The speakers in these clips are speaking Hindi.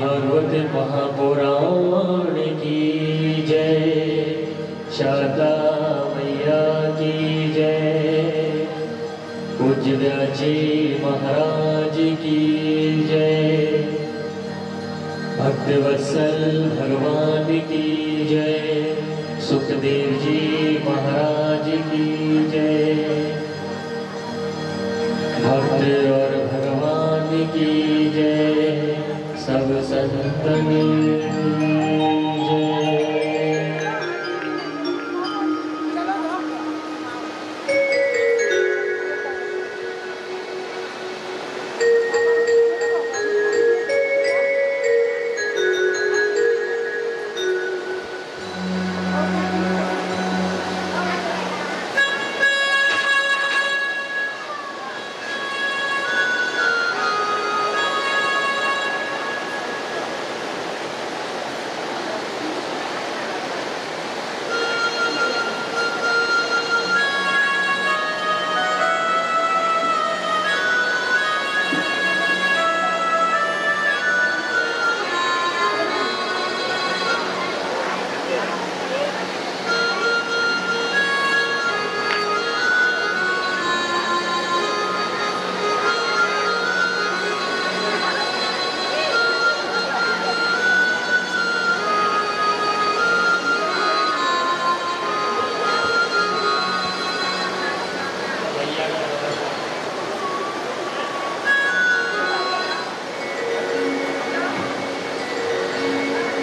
भागवत महापुराण की जय। शारदा मैया की जय। पूज्य व्यासी महाराज की जय। भक्तवत्सल भगवान की जय। सुखदेव जी महाराज की जय। भक्त और भगवान की जय। सब संतन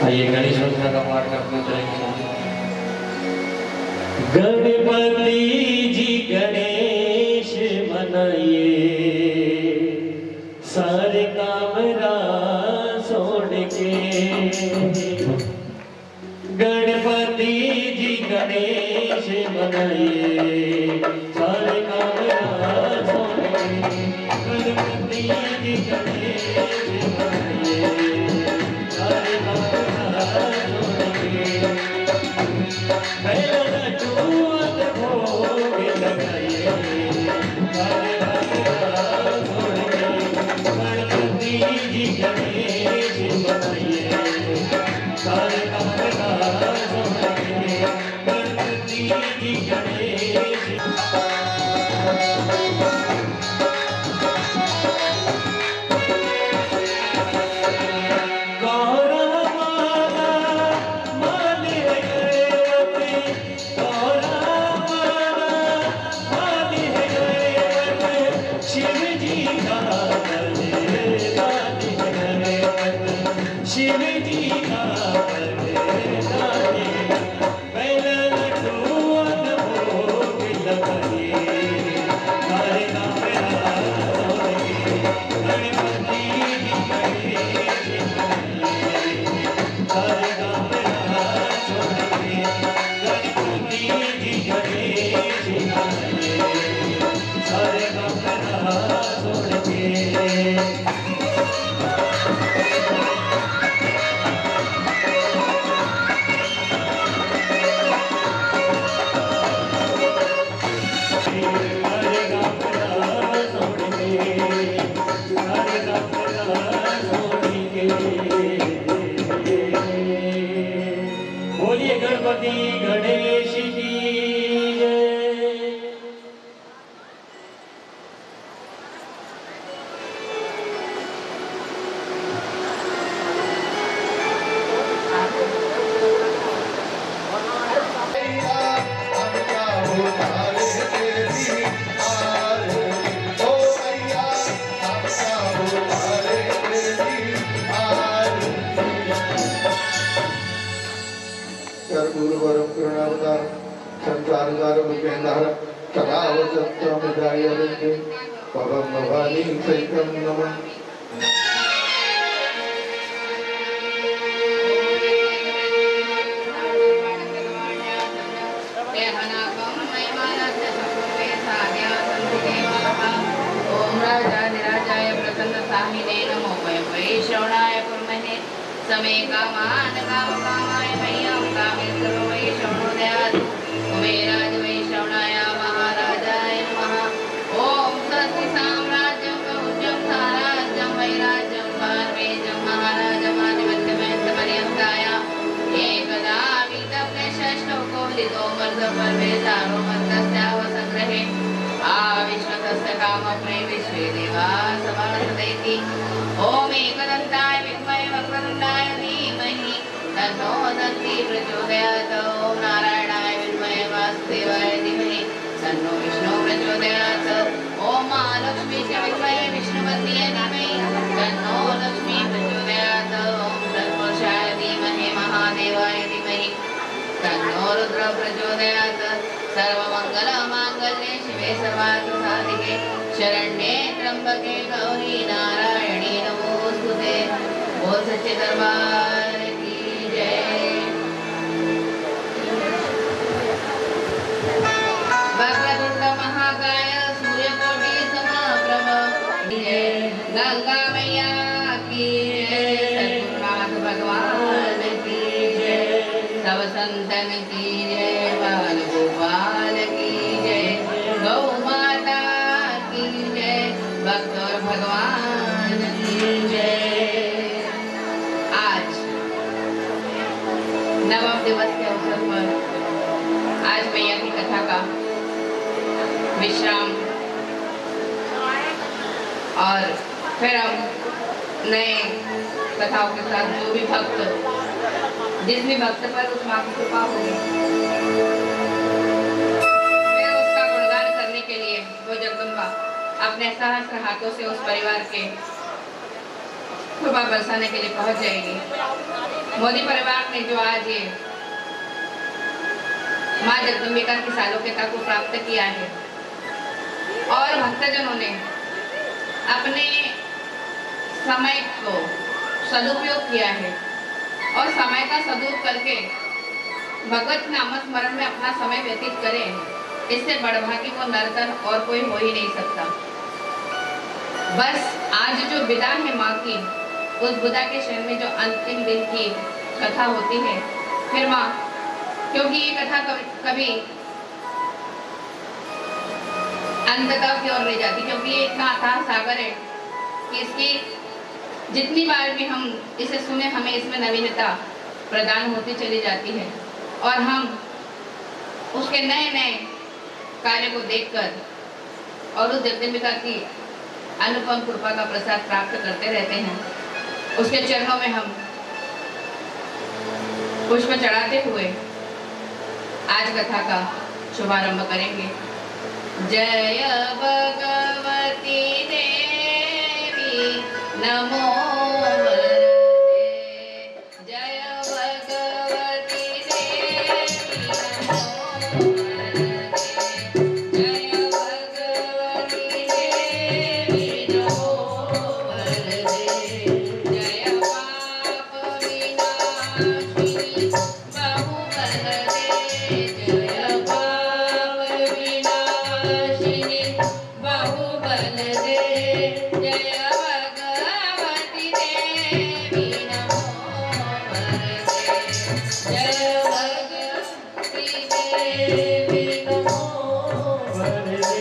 आइए गणेश मंत्र का पाठ करते चलेंगे। गणपति जी गणेश मनाइए, सारे काम छोड़ के। गणपति जी गणेश मनाइए, सारे काम छोड़ के। गणपति जी गणेश मनाइए, सारे काम गणपति गणेश की जय। समे कामान काम कामाय मह्यं कामेश्वर वै श्रवणो दयात् कुबेराज वै श्रवणाय महाराजाय नमः। ओम स्वस्ति साम्राज्यं बहुज्यं साराज्यं वैराज्यं भारवेजं महाराज रुद्र प्रचोदयात् सर्वमङ्गलमाङ्गल्ये शिवे सर्वार्थसाधिके शरण्ये त्र्यंबके गौरी नारायणी नमोस्तुते। बोल सच्चे दरबार की जय। वक्रतुंड महाकाय सूर्यकोटि समप्रभ जय। गंगा मैया की जय। सद्गुरुनाथ भगवान की जय। सब संतन की जय। बाल गोपाल की जय। गौ माता की जय। भक्त और भगवान की जय। आज नवम दिवस के अवसर पर आज मैया की कथा का विश्राम और फिर हम नए कथाओं के साथ जो भी भक्त जिस भी भक्त पर उस माँ की कृपा होगी फिर उसका गुणगान करने के लिए वो जगदम्बा अपने सहस्त्र हाथों से उस परिवार के कृपा बरसाने के लिए पहुंच जाएगी। मोदी परिवार ने जो आज ये माँ जगदम्बिका की सालोक्यता को प्राप्त किया है और भक्तजनों ने अपने समय को सदुपयोग किया है और समय का सदुपयोग करके भगवत नाम स्मरण में अपना समय व्यतीत करें, इससे बड़भागी को नरतन और कोई हो ही नहीं सकता। बस आज जो विदा है माँ की, उस बुधा के शहर में जो अंतिम दिन की कथा होती है, फिर माँ क्योंकि ये कथा कभी अंततः की ओर ले जाती, क्योंकि ये इतना अथाह सागर है कि इसकी जितनी बार भी हम इसे सुने हमें इसमें नवीनता प्रदान होती चली जाती है और हम उसके नए नए कार्य को देखकर और उस जगदम्बिका की अनुपम कृपा का प्रसाद प्राप्त करते रहते हैं। उसके चरणों में हम पुष्प चढ़ाते हुए आज कथा का शुभारंभ करेंगे। जय भगवती देवी नमो वरदे। जय भगवती देवी नमो वरदे। जय भगवती देवी नमो वरदे। जय पाप विनाशिनी बहुबलदे। जय पाप विनाशिनी बहुबलदे। जय भगवती देवी नमो वरदे। जय भगवती देवी नमो वरदे।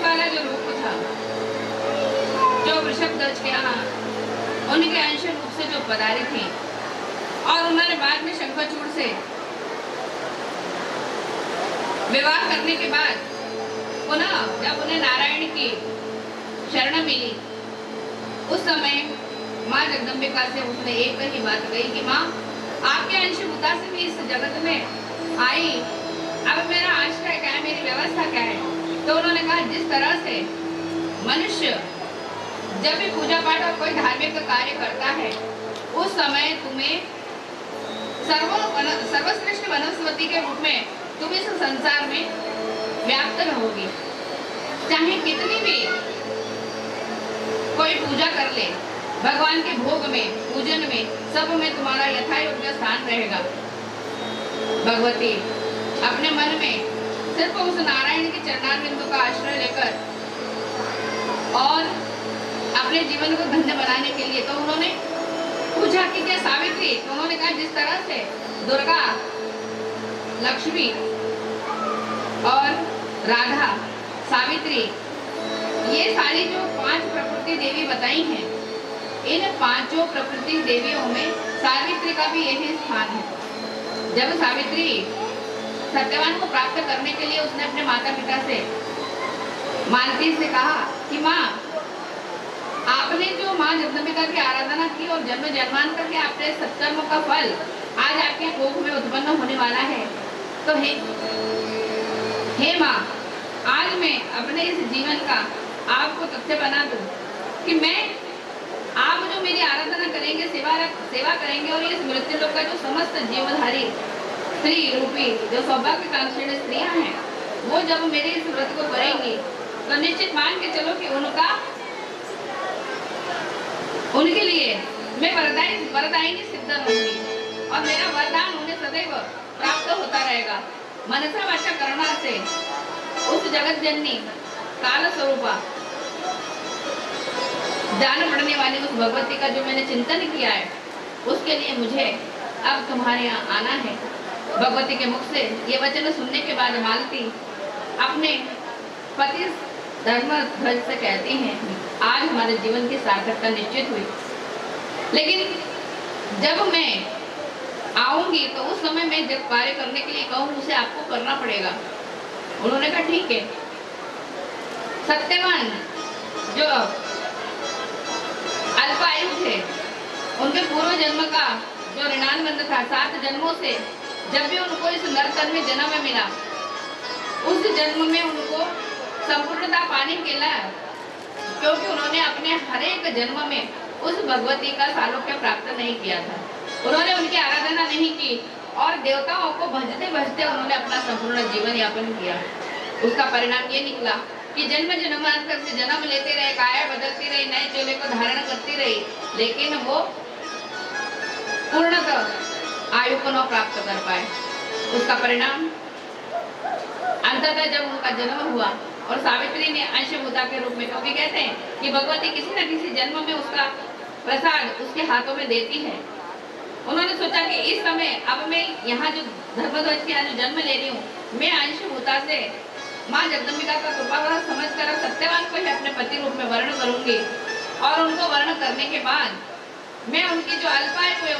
वाला जो रूप था, जो वृषभ ध्वज के यहाँ उनके अंश रूप से जो पधारी थी, और उन्होंने बाद में शंखचूड़ से विवाह करने के बाद पुनः जब उन्हें नारायण की शरण मिली, उस समय माँ जगदम्बिका से उसने एक ही बात कही कि माँ, आपके अंशभूता से भी इस जगत में आई, अब मेरा आश्रय क्या है, मेरी व्यवस्था क्या है। तो उन्होंने कहा, जिस तरह से मनुष्य जब भी पूजा पाठ और कोई धार्मिक कार्य करता है, उस समय तुम्हें सर्वश्रेष्ठ वनस्पति के रूप में तुम इस संसार में व्याप्त रहोगी। चाहे कितनी भी कोई पूजा कर ले, भगवान के भोग में, पूजन में, सब में तुम्हारा यथा योग्य स्थान रहेगा। भगवती अपने मन में सिर्फ उस नारायण के चरणारविंदों का आश्रय लेकर और अपने जीवन को धन्य बनाने के लिए तो उन्होंने पूछा कि क्या सावित्री, तो उन्होंने कहा, जिस तरह से दुर्गा, लक्ष्मी और राधा, सावित्री, ये सारी जो 5 प्रकृति देवी बताई हैं, इन 5 प्रकृति देवियों में सावित्री का भी यही स्थान है। जब सावित्री सत्यवान को प्राप्त करने के लिए उसने अपने माता पिता से, मालती से कहा कि माँ, आपने जो माँ जगदम्बिका की आराधना की और जन्म जन्मांतर के आपके सत्कर्मों का फल आज आपके कोख में उत्पन्न होने वाला है, तो हे माँ, आज मैं अपने इस जीवन का आपको तथ्य बना दूं कि मैं, आप जो मेरी आराधना करेंगे, सेवा करेंगे, और ये मृत्यु लोक का जो समस्त जीवधारी स्त्री रूपी जो सौभाग्यकांक्षी स्त्रियां हैं, वो जब मेरे इस व्रत को करेंगी तो निश्चित मान के चलो कि उनके लिए मैं वरदायिनी सिद्ध रहूंगी और मेरा वरदान उन्हें सदैव प्राप्त होता रहेगा। मनसा वाचा करुणा से उस जगत जननी काल स्वरूपा जान पड़ने वाली उस भगवती का जो मैंने चिंतन किया है, उसके लिए मुझे अब तुम्हारे यहाँ आना है। भगवती के मुख से ये वचन सुनने के बाद मालती अपने पति धर्मध्वज से कहती हैं, आज हमारे जीवन की सार्थकता निश्चित हुई, लेकिन जब मैं आऊंगी तो उस समय मैं जब कार्य करने के लिए कहूँ उसे आपको करना पड़ेगा। उन्होंने कहा, ठीक है। सत्यवान जो अल्पायु थे, उनके पूर्व जन्म का जो ऋणानुबंध था, 7 जन्मों से जब भी उनको इस नरतन में जन्म मिला, उस जन्म में उनको संपूर्णता पाने के लिए, क्योंकि उन्होंने अपने हर एक जन्म में उस भगवती का सालोक्य प्राप्त नहीं किया था, उन्होंने उनकी आराधना नहीं की और देवताओं को भजते भजते उन्होंने अपना संपूर्ण जीवन यापन किया। उसका परिणाम ये निकला कि जन्म जन्मांतर से जन्म लेते रहे, काया बदलती रही, नए चोले को धारण करती रही, लेकिन वो पूर्णतः आयु को न प्राप्त कर पाए। उसका परिणाम अंततः जब उनका जन्म हुआ और सावित्री ने अंशभूता के रूप में, क्योंकि कहते हैं कि भगवती किसी न किसी जन्म में उसका प्रसाद उसके हाथों में देती है, उन्होंने सोचा कि इस समय अब मैं यहाँ जो धर्मध्वज के यहाँ जो जन्म ले रही हूँ, मैं अंशभूता से माँ जगदम्बिका का कृपावश समझकर सत्यवान को ही अपने पति रूप में वर्ण करूंगी और उनको वर्ण करने के बाद मैं उनकी जो अल्पायु है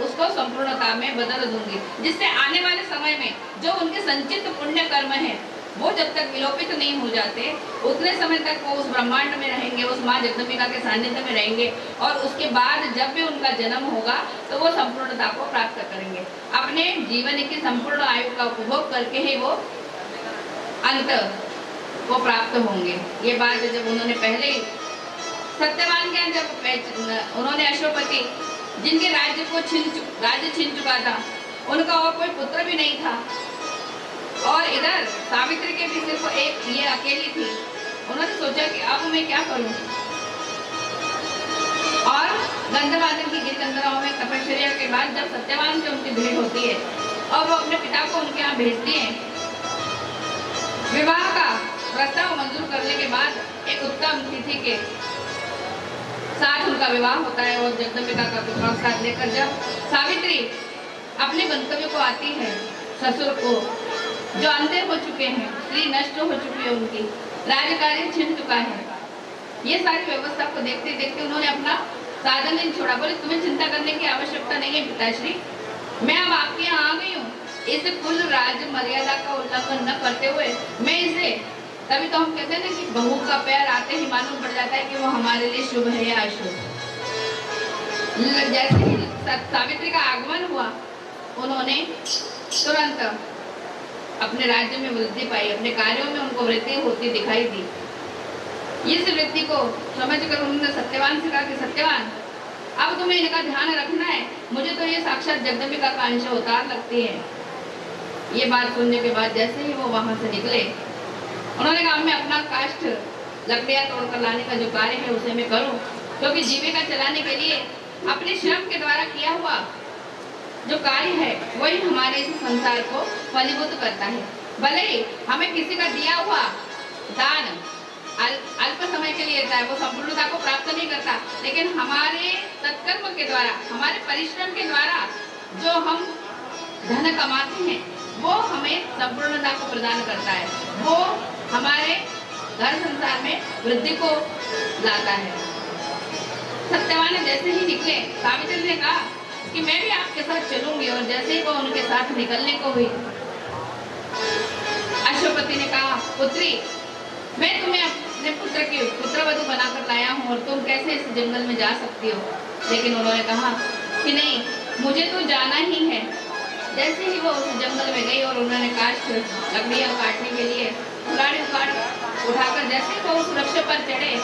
उसको संपूर्णता में बदल दूंगी, जिससे आने वाले समय में जो उनके संचित पुण्य कर्म है वो जब तक विलोपित नहीं हो जाते उतने समय तक वो उस ब्रह्मांड में रहेंगे, उस माँ जगदम्बिका के सानिध्य में रहेंगे और उसके बाद जब भी उनका जन्म होगा तो वो संपूर्णता को प्राप्त करेंगे। अपने जीवन की संपूर्ण आयु का उपभोग करके ही वो अंत को प्राप्त होंगे। ये बात जब उन्होंने पहले ही सत्यवान के जब उन्होंने अश्वपति जिनके राज्य छीन चुका था, उनका और कोई पुत्र भी नहीं था और इधर सावित्री के भी सिर्फ एक ये अकेली थी, उन्होंने सोचा कि अब मैं क्या करूं और गंधमादन की गिरगंधराओं में तपस्या के बाद जब सत्यवान से उनकी भेंट होती है और वो अपने पिता को उनके यहाँ भेजती है, विवाह का प्रस्ताव मंजूर करने के बाद एक उत्तम तिथि के साथ उनका विवाह होता है और जगदम्बिका का प्रसाद लेकर जब सावित्री अपने गंतव्य को आती है, ससुर को जो अंधे हो चुके हैं, स्त्री नष्ट हो चुकी है उनकी, राजकार्य छिन चुका है। ये सारी व्यवस्था को देखते देखते उन्होंने अपना साधन नहीं छोड़ा। बोले तुम्हें चिंता करने की आवश्यकता नहीं है पिताश्री, मैं अब आपके यहाँ आ गई हूँ। इस कुल राज मर्यादा का उल्लंघन न करते हुए मैं इसे, तभी तो हम कहते हैं ना कि बहू का पैर आते ही मालूम पड़ जाता है कि वो हमारे लिए शुभ है या अशुभ। जैसे ही सावित्री का आगमन हुआ, उन्होंने तुरंत अपने राज्य में वृद्धि पाई, अपने कार्यों में उनको वृद्धि होती दिखाई दी। इस वृद्धि को समझकर उन्होंने सत्यवान से कहा कि सत्यवान, अब तुम्हें इनका ध्यान रखना है, मुझे तो ये साक्षात जगदम्बिका का अंश अवतार लगती है। ये बात सुनने के बाद जैसे ही वो वहां से निकले, उन्होंने कहा मैं अपना काष्ठ लकड़ियां तोड़कर लाने का जो कार्य है उसे मैं करूं, क्योंकि जीविका चलाने के लिए अपने श्रम के द्वारा किया हुआ जो कार्य है वही हमारे इस संसार को फलीभूत करता है। भले ही हमें किसी का दिया हुआ दान अल्प समय के लिए होता है, वो संपूर्णता को प्राप्त नहीं करता, लेकिन हमारे सत्कर्म के द्वारा, हमारे परिश्रम के द्वारा जो हम धन कमाते हैं वो हमें संपूर्णता को प्रदान करता है, वो हमारे घर संसार में वृद्धि को लाता है। सत्यवान जैसे ही निकले, सावित्री ने कहा कि मैं भी आपके साथ चलूंगी, और जैसे ही वो उनके साथ निकलने को हुई, अश्वपति ने कहा पुत्री, मैं तुम्हें अपने पुत्र की पुत्रवधू बनाकर लाया हूँ और तुम कैसे इस जंगल में जा सकती हो। लेकिन उन्होंने कहा कि नहीं, मुझे तो जाना ही है। जैसे ही वो उस जंगल में गई और उन्होंने काष्ठ लकड़ियां काटने के लिए कुल्हाड़ी उठाकर जैसे ही वो उस वृक्ष पर चढ़े,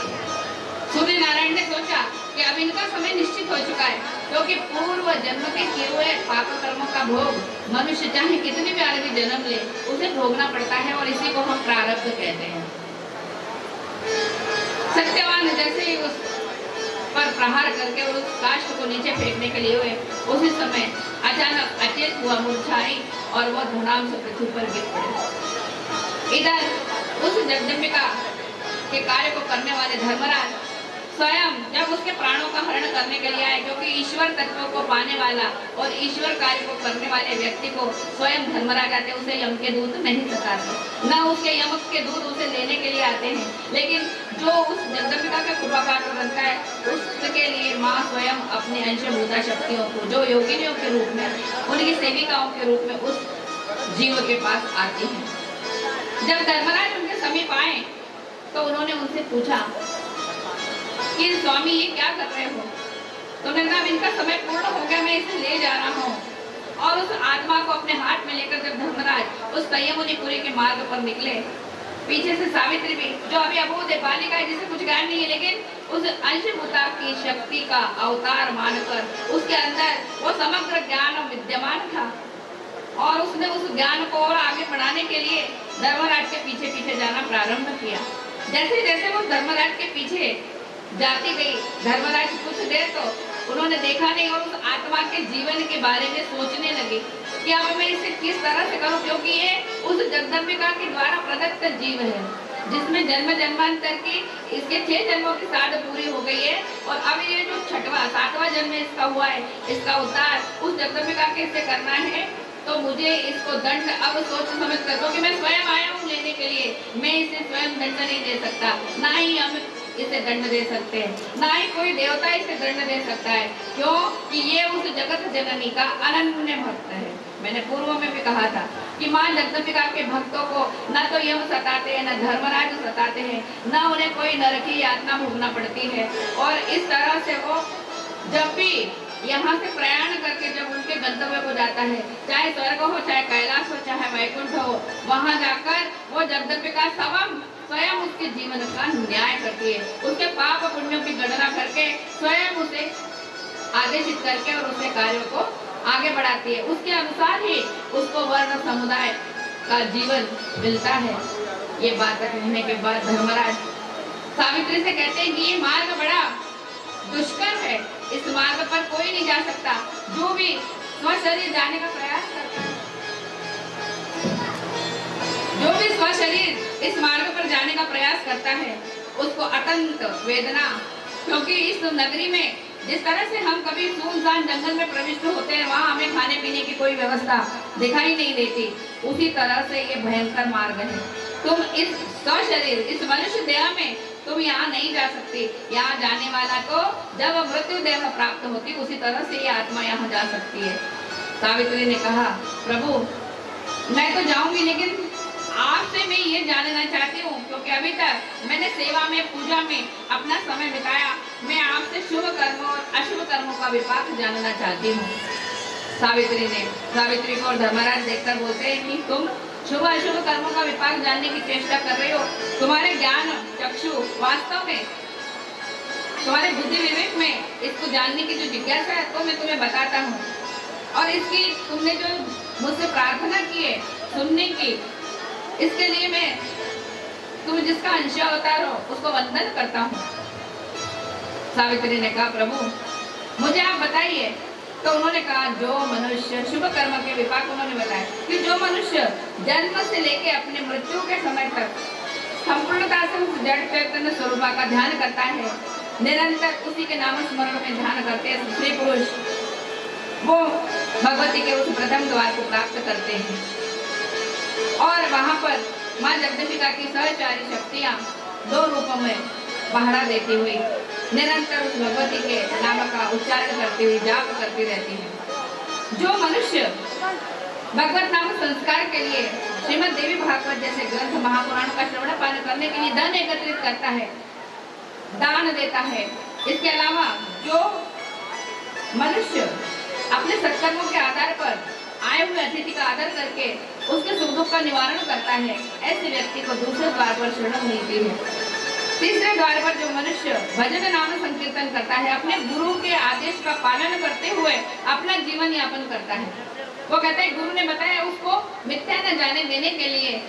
सूर्य नारायण ने सोचा कि अब इनका समय निश्चित हो चुका है, क्योंकि पूर्व जन्म के किए हुए पाप कर्मों का भोग मनुष्य चाहे कितनी भी आदमी जन्म ले उसे भोगना पड़ता है, और इसी को हम प्रारब्ध कहते हैं। सत्यवान जैसे ही उस पर प्रहार करके और उस काष्ठ को नीचे फेंकने के लिए हुए, उसी समय अचानक अचेत हुआ, मूर्छाई और वह धड़ाम से पृथ्वी पर गिर पड़े। इधर उस जगदम्बिका के कार्य को करने वाले धर्मराज स्वयं जब उसके प्राणों का हरण करने के लिए आए, क्योंकि ईश्वर तत्व को पाने वाला और ईश्वर कार्य को करने वाले व्यक्ति को स्वयं धर्मराज आते, उसे यम के दूत नहीं सताते, न उसके यमक के दूत उसे लेने के लिए आते हैं। लेकिन जो उस जगदम्बिका का कृपा पात्र बनता है, उसके लिए माँ स्वयं अपने अंशभूता शक्तियों को, जो योगिनियों के रूप में, उनकी सेविकाओं के रूप में उस जीव के पास आती है। जब धर्मराज उनके समीप आए तो उन्होंने उनसे पूछा कि स्वामी ये क्या कर रहे हो। तो उन्होंने कहा इनका समय पूर्ण हो गया, मैं इसे ले जा रहा हूँ। और उस आत्मा को अपने हाथ में लेकर जब धर्मराज उस संयमुनिपुरी के मार्ग पर निकले, पीछे से सावित्री भी, जो अभी अबोध बालिका है, जिसे कुछ ज्ञान नहीं है, लेकिन उस अंशभूता की शक्ति का अवतार मानकर उसके अंदर वो समग्र ज्ञान विद्यमान था, और उसने उस ज्ञान को और आगे बढ़ाने के लिए धर्मराज के पीछे पीछे जाना प्रारंभ किया। जैसे जैसे वो धर्मराज के पीछे जाती गई, धर्मराज कुछ देर तो उन्होंने देखा नहीं, और उस आत्मा के जीवन के बारे में सोचने लगे कि अब मैं इसे किस तरह से करूं, क्योंकि ये उस जगदम्बिका के द्वारा प्रदत्त जीव है, जिसमें जन्म जन्मांतर की इसके 6 जन्मों की साध पूरी हो गई है, और अब ये जो 7वां जन्म इसका हुआ है, इसका उद्धार उस जगदम्बिका के से करना है। तो मुझे इसको दंड अब सोच समझ कर, क्योंकि मैं स्वयं आया हूँ लेने के लिए, मैं इसे स्वयं दंड नहीं दे सकता, ना ही हम इसे दंड दे सकते हैं, ना ही कोई देवता इसे दंड दे सकता है, क्यों कि ये उस जगत जननी का अनन्य भक्त है। मैंने पूर्व में भी कहा था कि माँ जगदम्बिका के भक्तों को न तो यम सताते हैं, न धर्मराज सताते हैं, न उन्हें कोई नरकी यातना भोगना पड़ती है। और इस तरह से वो जब भी यहाँ से प्रयाण करके जब उनके गंतव्य को जाता है, चाहे स्वर्ग हो, चाहे कैलाश हो, चाहे वैकुंठ हो, वहाँ जाकर वो जगदम्बिका स्वयं उसके जीवन का न्याय करती है, उसके पाप पुण्यों की गणना करके स्वयं उसे आदेशित करके और उसके कार्यों को आगे बढ़ाती है। उसके अनुसार ही उसको वर्ण समुदाय का जीवन मिलता है। ये बात कहने के बाद धर्मराज सावित्री से कहते हैं कि ये मार्ग बड़ा दुष्कर है, इस मार्ग पर कोई नहीं जा सकता, जो भी स्वशरीर जाने का प्रयास करता है, जो भी स्वशरीर इस मार्ग पर जाने का प्रयास करता है, उसको अत्यंत वेदना, क्योंकि इस नगरी में जिस तरह से हम कभी सुनसान जंगल में प्रविष्ट होते हैं, वहाँ हमें खाने पीने की कोई व्यवस्था दिखाई नहीं देती, उसी तरह से ये भयंकर मार्ग है। तुम इस शरीर इस मनुष्य देह में तुम यहाँ नहीं जा सकती। यहाँ जाने वाला को जब मृत्यु देह प्राप्त होती उसी तरह से ये आत्मा यहाँ जा सकती है। सावित्री ने कहा, प्रभु मैं तो जाऊंगी, लेकिन आपसे मैं ये जानना चाहती हूँ, क्योंकि अभी तक मैंने सेवा में पूजा में अपना समय बिताया। मैं आपसे शुभ कर्मों और अशुभ कर्मों का विपाक जानना चाहती हूँ। सावित्री को धर्मराज देखकर बोलते हैं कि तुम शुभ अशुभ कर्मों का विपाक जानने की चेष्टा कर रहे हो। तुम्हारे ज्ञान चक्षु वास्तव में, तुम्हारे बुद्धि विवेक में इसको जानने की जो जिज्ञासा है तो मैं तुम्हें बताता हूँ। और इसकी तुमने जो मुझसे प्रार्थना की है सुनने की, इसके लिए मैं तुम जिसका अंश अवतार हो उसको वंदन करता हूँ। सावित्री ने कहा, प्रभु मुझे आप बताइए। तो उन्होंने कहा, जो मनुष्य शुभ कर्म के विपाक, उन्होंने बताया कि जो मनुष्य जन्म से लेके अपने मृत्यु के समय तक संपूर्णता से उस जड़ चैतन्य स्वरूप का ध्यान करता है, निरंतर उसी के नाम स्मरण में ध्यान करते हैं, स्त्री पुरुष वो भगवती के उस प्रथम द्वार को प्राप्त करते हैं। और वहां पर माँ जगदम्बिका की सहचारी शक्तियां दो रूपों में पहरा देती हुई निरंतर उस भगवती के नाम का उच्चारण करती हुई जाप करती रहती है। जो मनुष्य भगवत नाम संस्कार के लिए श्रीमद् देवी भागवत जैसे ग्रंथ महापुराणों का श्रवण पान करने के लिए धन एकत्रित करता है, दान देता है, इसके अलावा जो मनुष्य अपने सत्कर्मों के आधार पर आए हुए अतिथि का आदर करके उसके सुख दुख का निवारण करता है, ऐसे व्यक्ति को दूसरे द्वार पर शरण मिलती है। तीसरे द्वार पर जो मनुष्य भजन नाम संकीर्तन करता है, अपने गुरु के आदेश का पालन करते हुए अपना जीवन यापन करता है, वो कहता है गुरु ने बताया उसको मिथ्या न जाने देने के लिए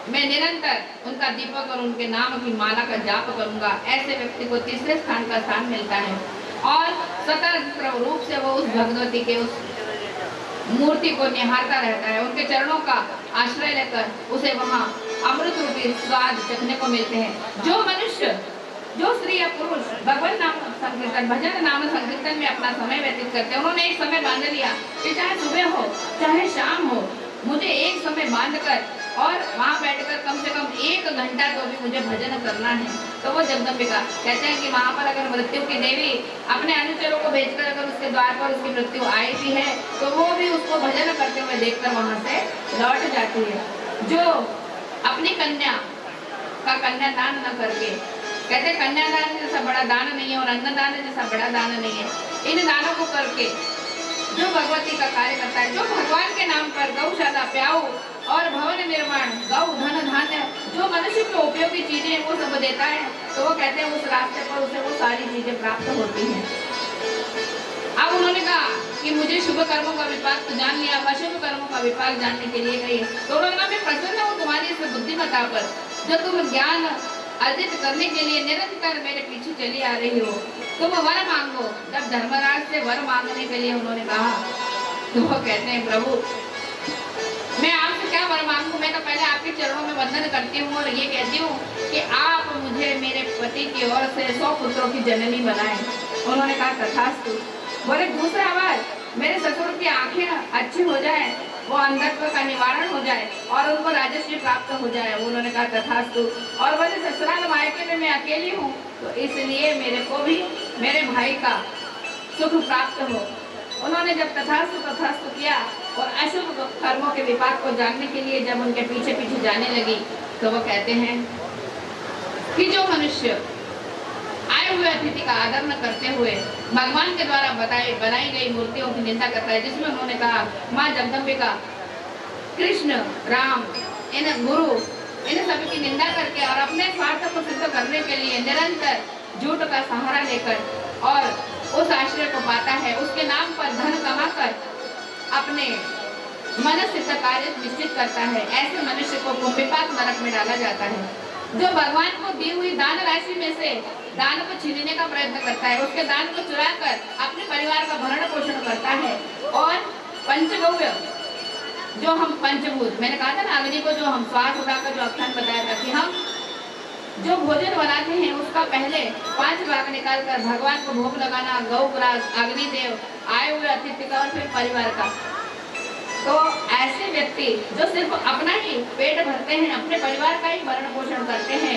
मैं निरंतर उनका दीपक और उनके नाम की माला का जाप करूंगा। ऐसे व्यक्ति को तीसरे स्थान का स्थान मिलता है और स्वतंत्र रूप से वो उस भगवती के उस मूर्ति को निहारता रहता है, उनके चरणों का आश्रय लेकर उसे वहाँ अमृत रूपी स्वाद चखने को मिलते हैं। जो मनुष्य, जो स्त्री या पुरुष भगवान नाम संकीर्तन भजन नाम संकीर्तन में अपना समय व्यतीत करते हैं, उन्होंने एक समय बांध लिया कि चाहे सुबह हो चाहे शाम हो, मुझे एक समय बांधकर और वहाँ बैठकर कम से कम 1 घंटा तो भी मुझे भजन करना है। तो वो जगदम्बिका कहते हैं कि वहाँ पर अगर मृत्यु की देवी अपने अनुचरों को भेजकर अगर उसके द्वार पर उसकी मृत्यु आई भी है तो वो भी उसको भजन करते हुए देखकर वहाँ से लौट जाती है। जो अपनी कन्या का कन्यादान न करके, कहते कन्यादान जैसा बड़ा दान नहीं है और अन्नदान जैसा बड़ा दान नहीं है, इन दानों को करके जो भगवती का कार्य करता है, जो भगवान के नाम पर गौशाला प्याऊ और भवन निर्माण, गौ धन धान्य, जो मनुष्य को उपयोगी चीजें वो सब देता है, तो वो कहते हैं उस रास्ते पर उसे वो सारी चीजें प्राप्त होती हैं। अब उन्होंने कहा कि मुझे शुभ कर्मों का विपाक तो जान लिया, अशुभ कर्मों का विपाक जानने के लिए गई। तो उन्होंने कहा मैं प्रसन्न हूँ तुम्हारी इस बुद्धिमत्ता पर, जो तुम ज्ञान अर्जित करने के लिए निरंतर मेरे पीछे चली आ रही हो। तुम वर मांगो। जब धर्मराज से वर मांगने के लिए उन्होंने कहा तो वो कहते हैं प्रभु मैं आपसे क्या वर मांगू, मैं तो पहले आपके चरणों में वंदन करती हूँ और ये कहती हूँ कि आप मुझे मेरे पति की ओर से 100 पुत्रों की जननी बनाए। उन्होंने कहा तथास्तु। बोले दूसरा वर, मेरे ससुर की आंखें अच्छी हो जाए, वो अंधत्व का निवारण हो जाए और उनको राजस्व प्राप्त हो जाए। उन्होंने कहा तथास्तु। और बोले ससुराल मायके में मैं अकेली हूँ तो इसलिए मेरे को भी मेरे भाई का सुख प्राप्त हो। उन्होंने जब तथास्तु तथास्तु किया और अशुभ कर्मों के विपाक को जानने के लिए जब उनके पीछे पीछे जाने लगी तो वो कहते हैं कि जो मनुष्य आए हुए अतिथि का आदर न करते हुए भगवान के द्वारा बनाई गई मूर्तियों की निंदा करता है, जिसमें उन्होंने कहा माँ जगदम्बिका, कृष्ण, राम, इन गुरु, इन सभी की निंदा करके और अपने स्वार्थ को सिद्ध करने के लिए निरंतर झूठ का सहारा लेकर और उस आश्रय को पाता है, उसके नाम पर धन कमाकर अपने मन सिद्ध कार्य निश्चित करता है, ऐसे मनुष्य को कुंभिपाक नरक में डाला जाता है। जो भगवान को दी हुई दान राशि में से दान को छीनने का प्रयत्न करता है, उसके दान को चुराकर अपने परिवार का भरण पोषण करता है और पंचगव्य जो हम पंचभूत, मैंने कहा था ना अग्नि को जो हम श्वास उड़ाकर जो आख्यान बताया था कि हम जो भोजन बनाते हैं उसका पहले 5 भाग निकाल कर भगवान को भोग लगाना, गौ ग्रास, अग्निदेव, आए हुए अतिथि का और फिर परिवार का। तो ऐसे व्यक्ति जो सिर्फ अपना ही पेट भरते हैं, अपने परिवार का ही भरण पोषण करते हैं,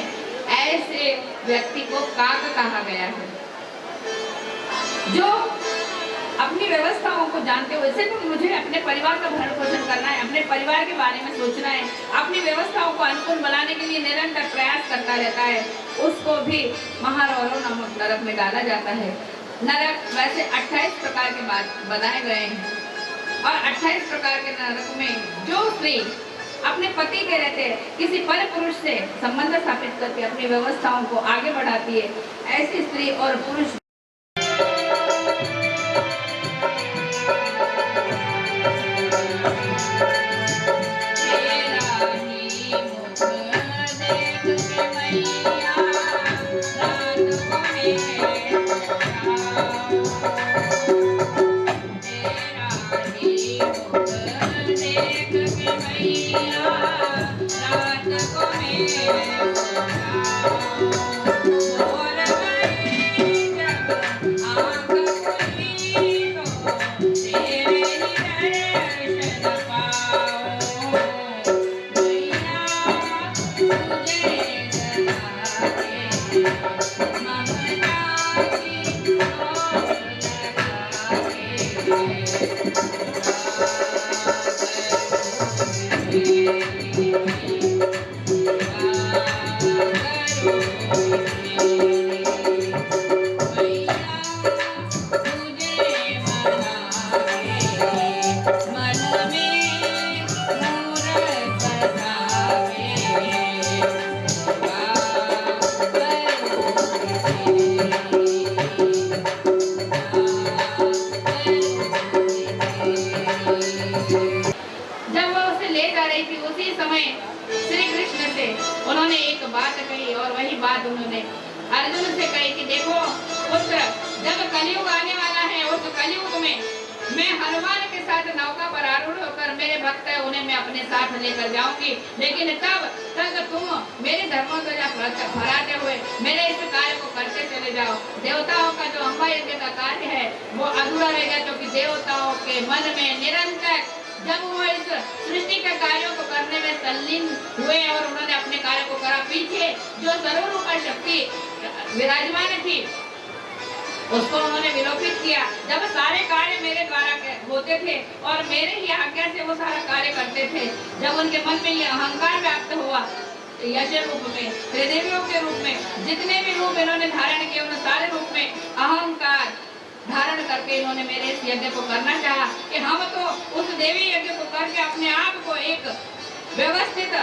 ऐसे व्यक्ति को काक कहा गया है। जो अपनी व्यवस्थाओं को जानते हुए सिर्फ मुझे अपने परिवार का भरण पोषण करना है, अपने परिवार के बारे में सोचना है, अपनी व्यवस्थाओं को अनुकूल बनाने के लिए निरंतर प्रयास करता रहता है, उसको भी महारौरव नामक नरक में डाला जाता है। नरक वैसे 28 प्रकार के बनाए गए हैं और 28 प्रकार के नरक में जो स्त्री अपने पति के रहते किसी पर पुरुष से संबंध स्थापित करके अपनी व्यवस्थाओं को आगे बढ़ाती है, ऐसी स्त्री और पुरुष उन्होंने एक बात कही और वही बात उन्होंने अर्जुन से कही कि देखो पुत्र, जब कलयुग आने वाला है, उस कलयुग में मैं हनुमान के साथ नौका पर आरूढ़ होकर मेरे भक्त है उन्हें मैं अपने साथ लेकर जाऊंगी, लेकिन तब तक तुम मेरे धर्मों को फहराते हुए मेरे इस कार्य को करते चले जाओ। देवताओं का जो अम्बा यज्ञ का कार्य है वो अधूरा रहेगा, क्योंकि देवताओं के मन में निरंतर जब वो इस सृष्टि के कार्यों को करने में तल्लीन हुए और उन्होंने अपने कार्य को करा, पीछे जो सर्वरूप शक्ति विराजमान थी उसको उन्होंने विलोपित किया। जब सारे कार्य मेरे द्वारा होते थे और मेरे ही आज्ञा से वो सारा कार्य करते थे, जब उनके मन में ये अहंकार व्याप्त हुआ यश रूप में, त्रिदेवियों के रूप में, जितने भी रूप इन्होंने धारण किए उन सारे रूप में अहंकार धारण करके इन्होंने मेरे इस यज्ञ को करना चाहा कि हम तो उस देवी यज्ञ को करके अपने आप को एक व्यवस्थित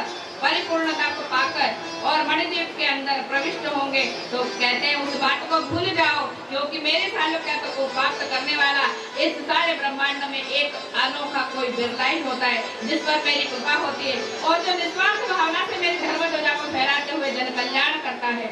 परिपूर्णता को पाकर और मणिद्वीप के अंदर प्रविष्ट होंगे। तो कहते हैं उस बात को भूल जाओ, क्योंकि मेरे सालोक्यता को प्राप्त करने वाला इस सारे ब्रह्मांड में एक अनोखा कोई बिरला ही होता है जिस पर मेरी कृपा होती है और जो निस्वार्थ भावना से मेरी धर्म ध्वजा को फहराते हुए जन कल्याण करता है।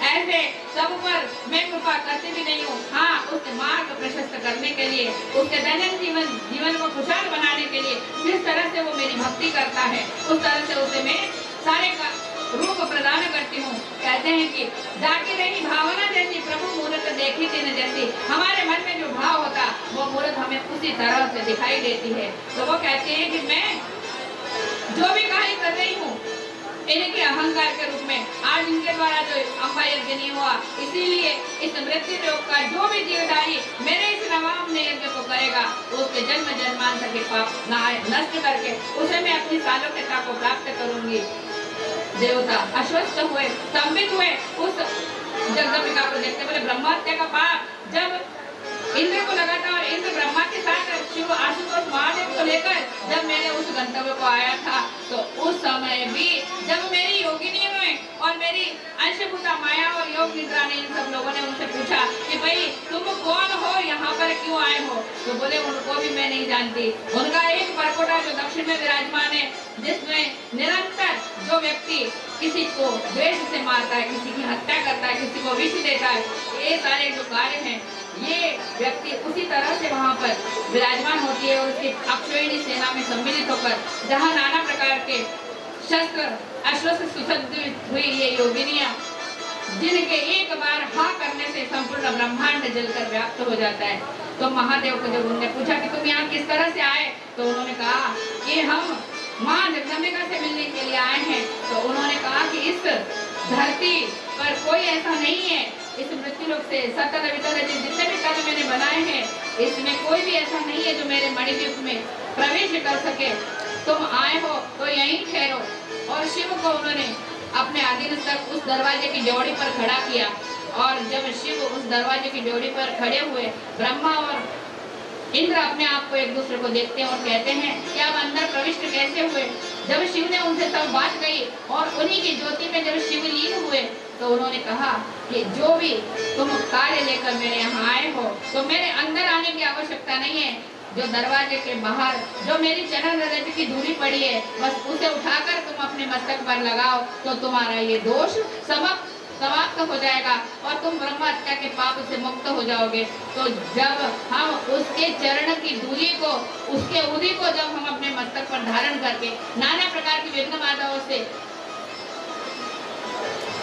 ऐसे सब पर मैं कृपा करती भी नहीं हूँ, हाँ उसके मार्ग प्रशस्त करने के लिए, उसके दैनिक जीवन को खुशहाल बनाने के लिए जिस तरह से वो मेरी भक्ति करता है उस तरह से उसे मैं सारे का रूप प्रदान करती हूँ। कहते हैं कि जाती रही भावना जैसी प्रभु मूर्त देखी तीन जैसी, हमारे मन में जो भाव होता वो मूर्त हमें उसी तरह से दिखाई देती है। तो वो कहते हैं कि मैं जो भी कार्य कर रही हूँ इनके अहंकार के रूप में, आज इनके द्वारा जो अम्बा यज्ञ नहीं हुआ, इसीलिए इस मृत्यु योग का जो भी जीवधारी मेरे इस नवाम यज्ञ को करेगा उसके जन्म जन्मांतर के पाप नष्ट करके उसे मैं अपनी सालोक्यता को प्राप्त करूंगी। देवता आश्वस्त हुए, स्तंभित हुए उस जगदम्बिका को देखते, बोले ब्रह्महत्या का पाप जब इंद्र को लगा था और इंद्र ब्रह्मा के साथ शिव आशुतोष महादेव को लेकर जब मैंने उस गंतव्य को आया था, तो उस समय भी जब मेरी योगिनी हुए और मेरी अंशभूता माया और योग निद्रा ने इन सब लोगों ने उनसे पूछा कि भाई तुम कौन हो, यहाँ पर क्यों आए हो, तो बोले उनको भी मैं नहीं जानती। उनका एक परकोटा जो दक्षिण में विराजमान है, जिसमें निरंतर जो व्यक्ति किसी को द्वेष से मारता है, किसी की हत्या करता है, किसी को विष देता है, ये सारे जो कार्य हैं ये व्यक्ति उसी तरह से वहाँ पर विराजमान होती है और उसकी अक्षोहिणी सेना में सम्मिलित होकर जहाँ नाना प्रकार के शस्त्र अस्त्र से सुसज्जित हुई ये योगिनियाँ, जिनके एक बार हाँ करने से संपूर्ण ब्रह्मांड जलकर व्याप्त हो जाता है। तो महादेव को जब उन्होंने पूछा कि तुम यहाँ किस तरह से आए, तो उन्होंने कहा कि हम माँ जगदम्बिका से मिलने के लिए आए हैं। तो उन्होंने कहा कि इस धरती पर कोई ऐसा नहीं है, इस मृत्युलोक से सतत वितर जितने भी कर्म मैंने बनाए हैं, इसमें कोई भी ऐसा नहीं है जो मेरे मणिद्वीप में प्रवेश कर सके। तुम आए हो तो यहीं ठहरो। और शिव को उन्होंने अपने अधीन तक उस दरवाजे की ड्योढ़ी पर खड़ा किया। और जब शिव उस दरवाजे की ड्योढ़ी पर खड़े हुए, ब्रह्मा और इंद्र अपने आप को एक दूसरे को देखते हैं और कहते हैं कि आप अंदर प्रविष्ट कैसे हुए। जब शिव ने उनसे सब बात कही और उन्हीं की ज्योति में जब शिव लीन हुए, तो उन्होंने कहा कि जो भी तुम कार्य लेकर मेरे यहाँ आए हो, तो मेरे अंदर आने की आवश्यकता नहीं है। जो दरवाजे के बाहर जो मेरी चरण रज की दूरी पड़ी है, बस उसे उठाकर तुम अपने मस्तक पर लगाओ, तो तुम्हारा ये दोष समाप्त हो जाएगा और तुम ब्रह्म हत्या के पाप से मुक्त हो जाओगे। तो जब हम उसके चरण की दूरी को, उसके उदी को जब हम अपने मस्तक पर धारण करके नाना प्रकार की विघ्न बाधाओं से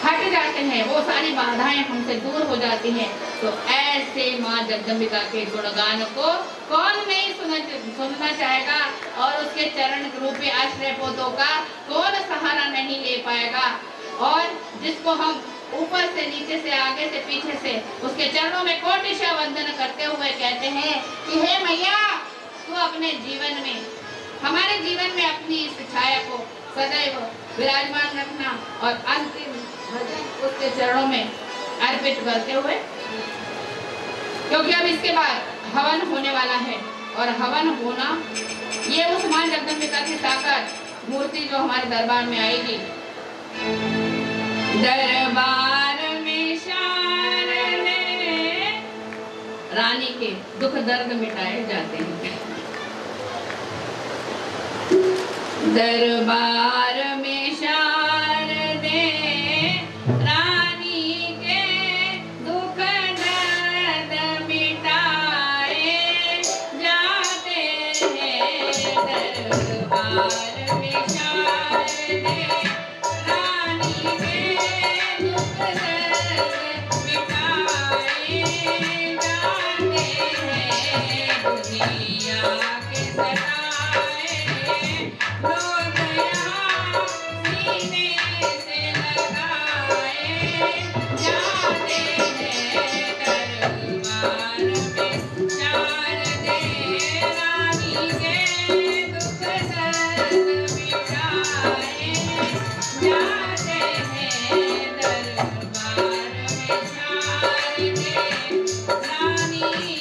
हट जाते हैं, वो सारी बाधाएं हमसे दूर हो जाती हैं। तो ऐसे माँ जगदम्बिका के गुणगान को कौन नहीं सुनना चाहेगा, और उसके चरण रूपी आश्रय पोतों का कौन सहारा नहीं ले पाएगा। और जिसको हम ऊपर से नीचे से आगे से पीछे से उसके चरणों में कोटिशा वंदन करते हुए कहते हैं कि हे मैया, तू अपने जीवन में, हमारे जीवन में अपनी इस छाया को सदैव विराजमान रखना। और अंतिम भजन उसके चरणों में अर्पित करते हुए, क्योंकि अब इसके बाद हवन होने वाला है। और हवन होना, ये उस मां जगदम्बिका की साकार मूर्ति जो हमारे दरबार में आएगी। दरबार में शारदे रानी के दुख दर्द मिटाए जाते हैं। दरबार में शारदे रानी के दुख दर्द मिटाए जाते हैं। दरबार में शारदे रानी के दुख दर्द मिटाए जाते हैं। दुनिया के सताए रोग यहाँ सीने से लगाए जाते हैं। दरबार में शारदे रानी के दुख दर्द मिटाए जाते हैं। दरबार में शारदे रानी के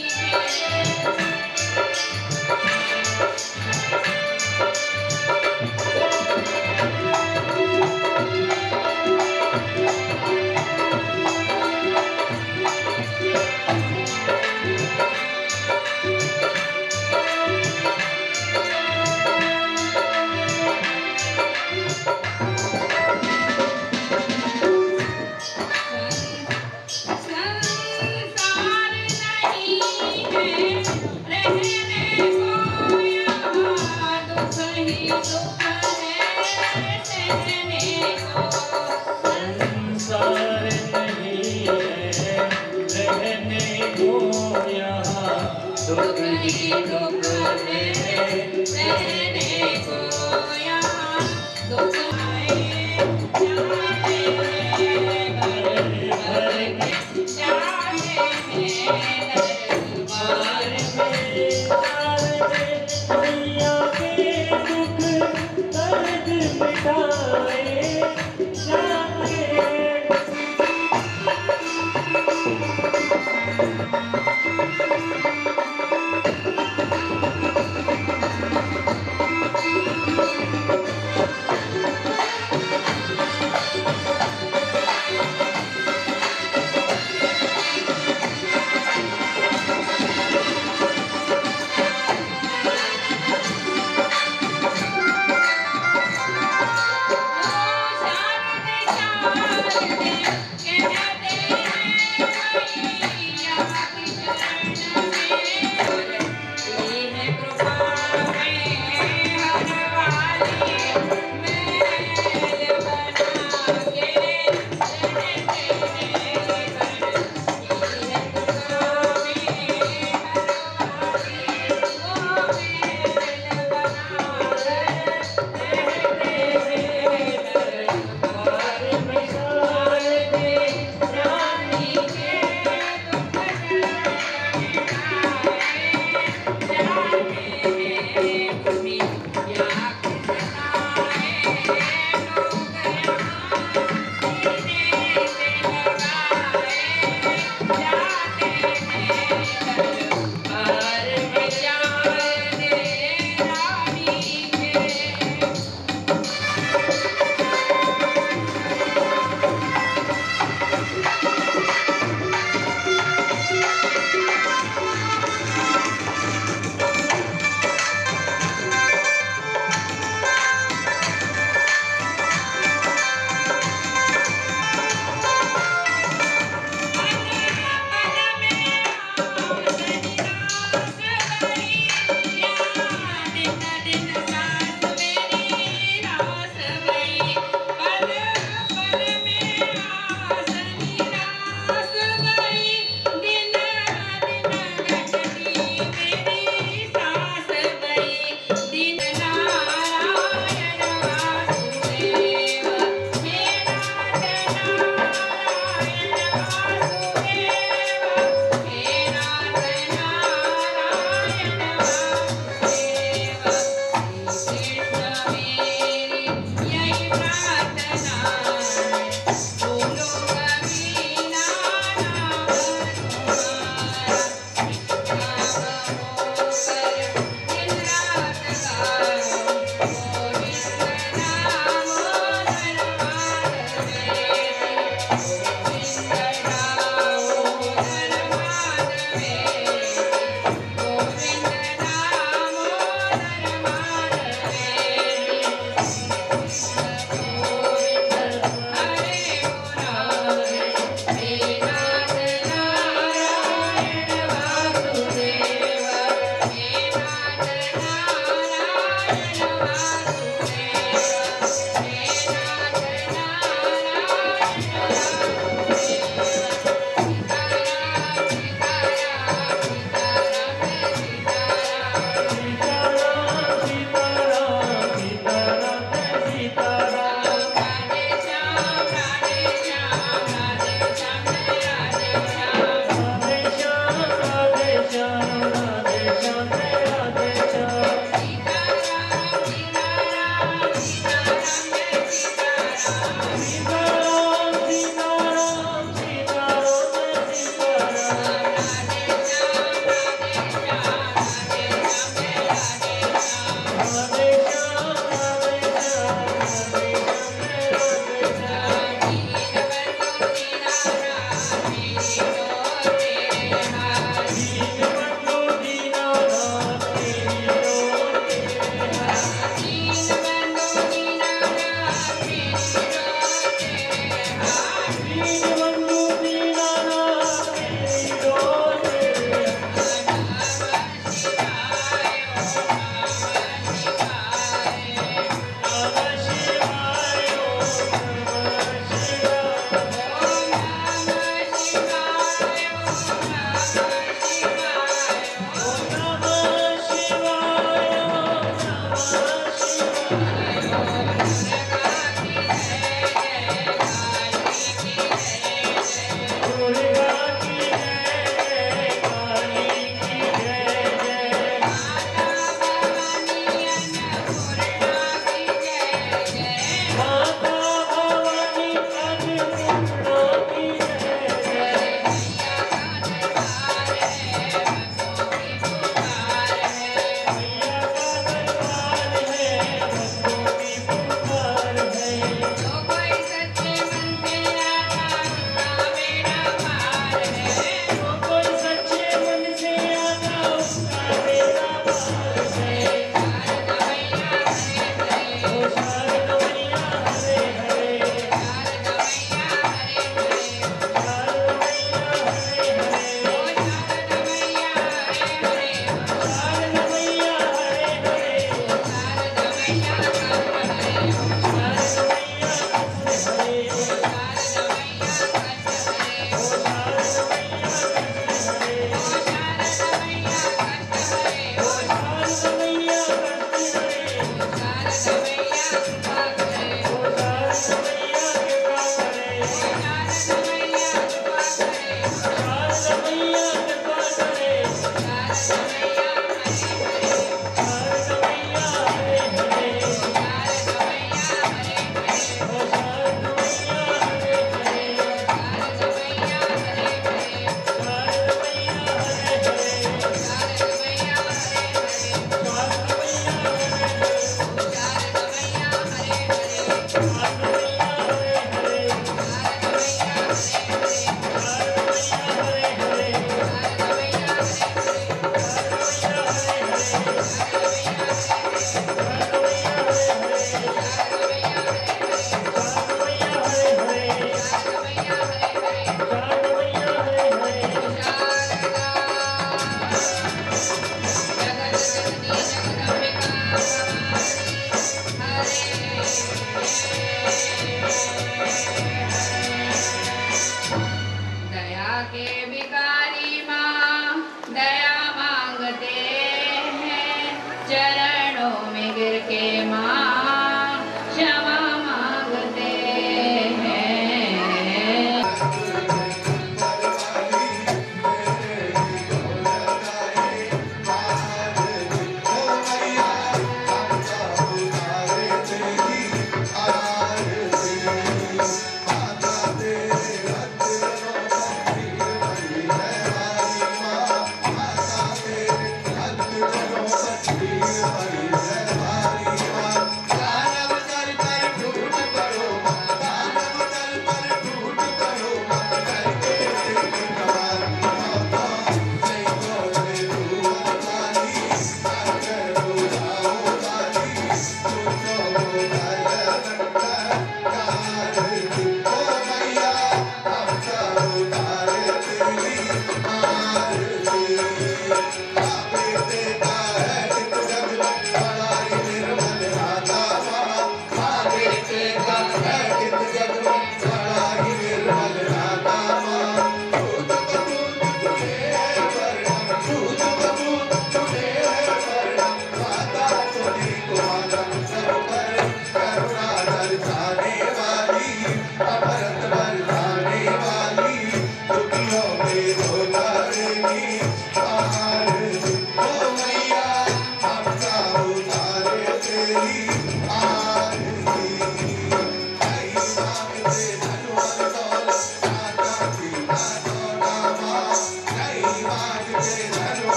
संसार नहीं है रहने को, यहाँ दुख ही दुख है सहने को। संसार नहीं है रहने को, यहाँ दुख ही दुख है सहने को। यहाँ दुख आए जाते हैं, भर के जाते हैं। दरबार मैया के दुख दर्द मिटाए जाते हैं।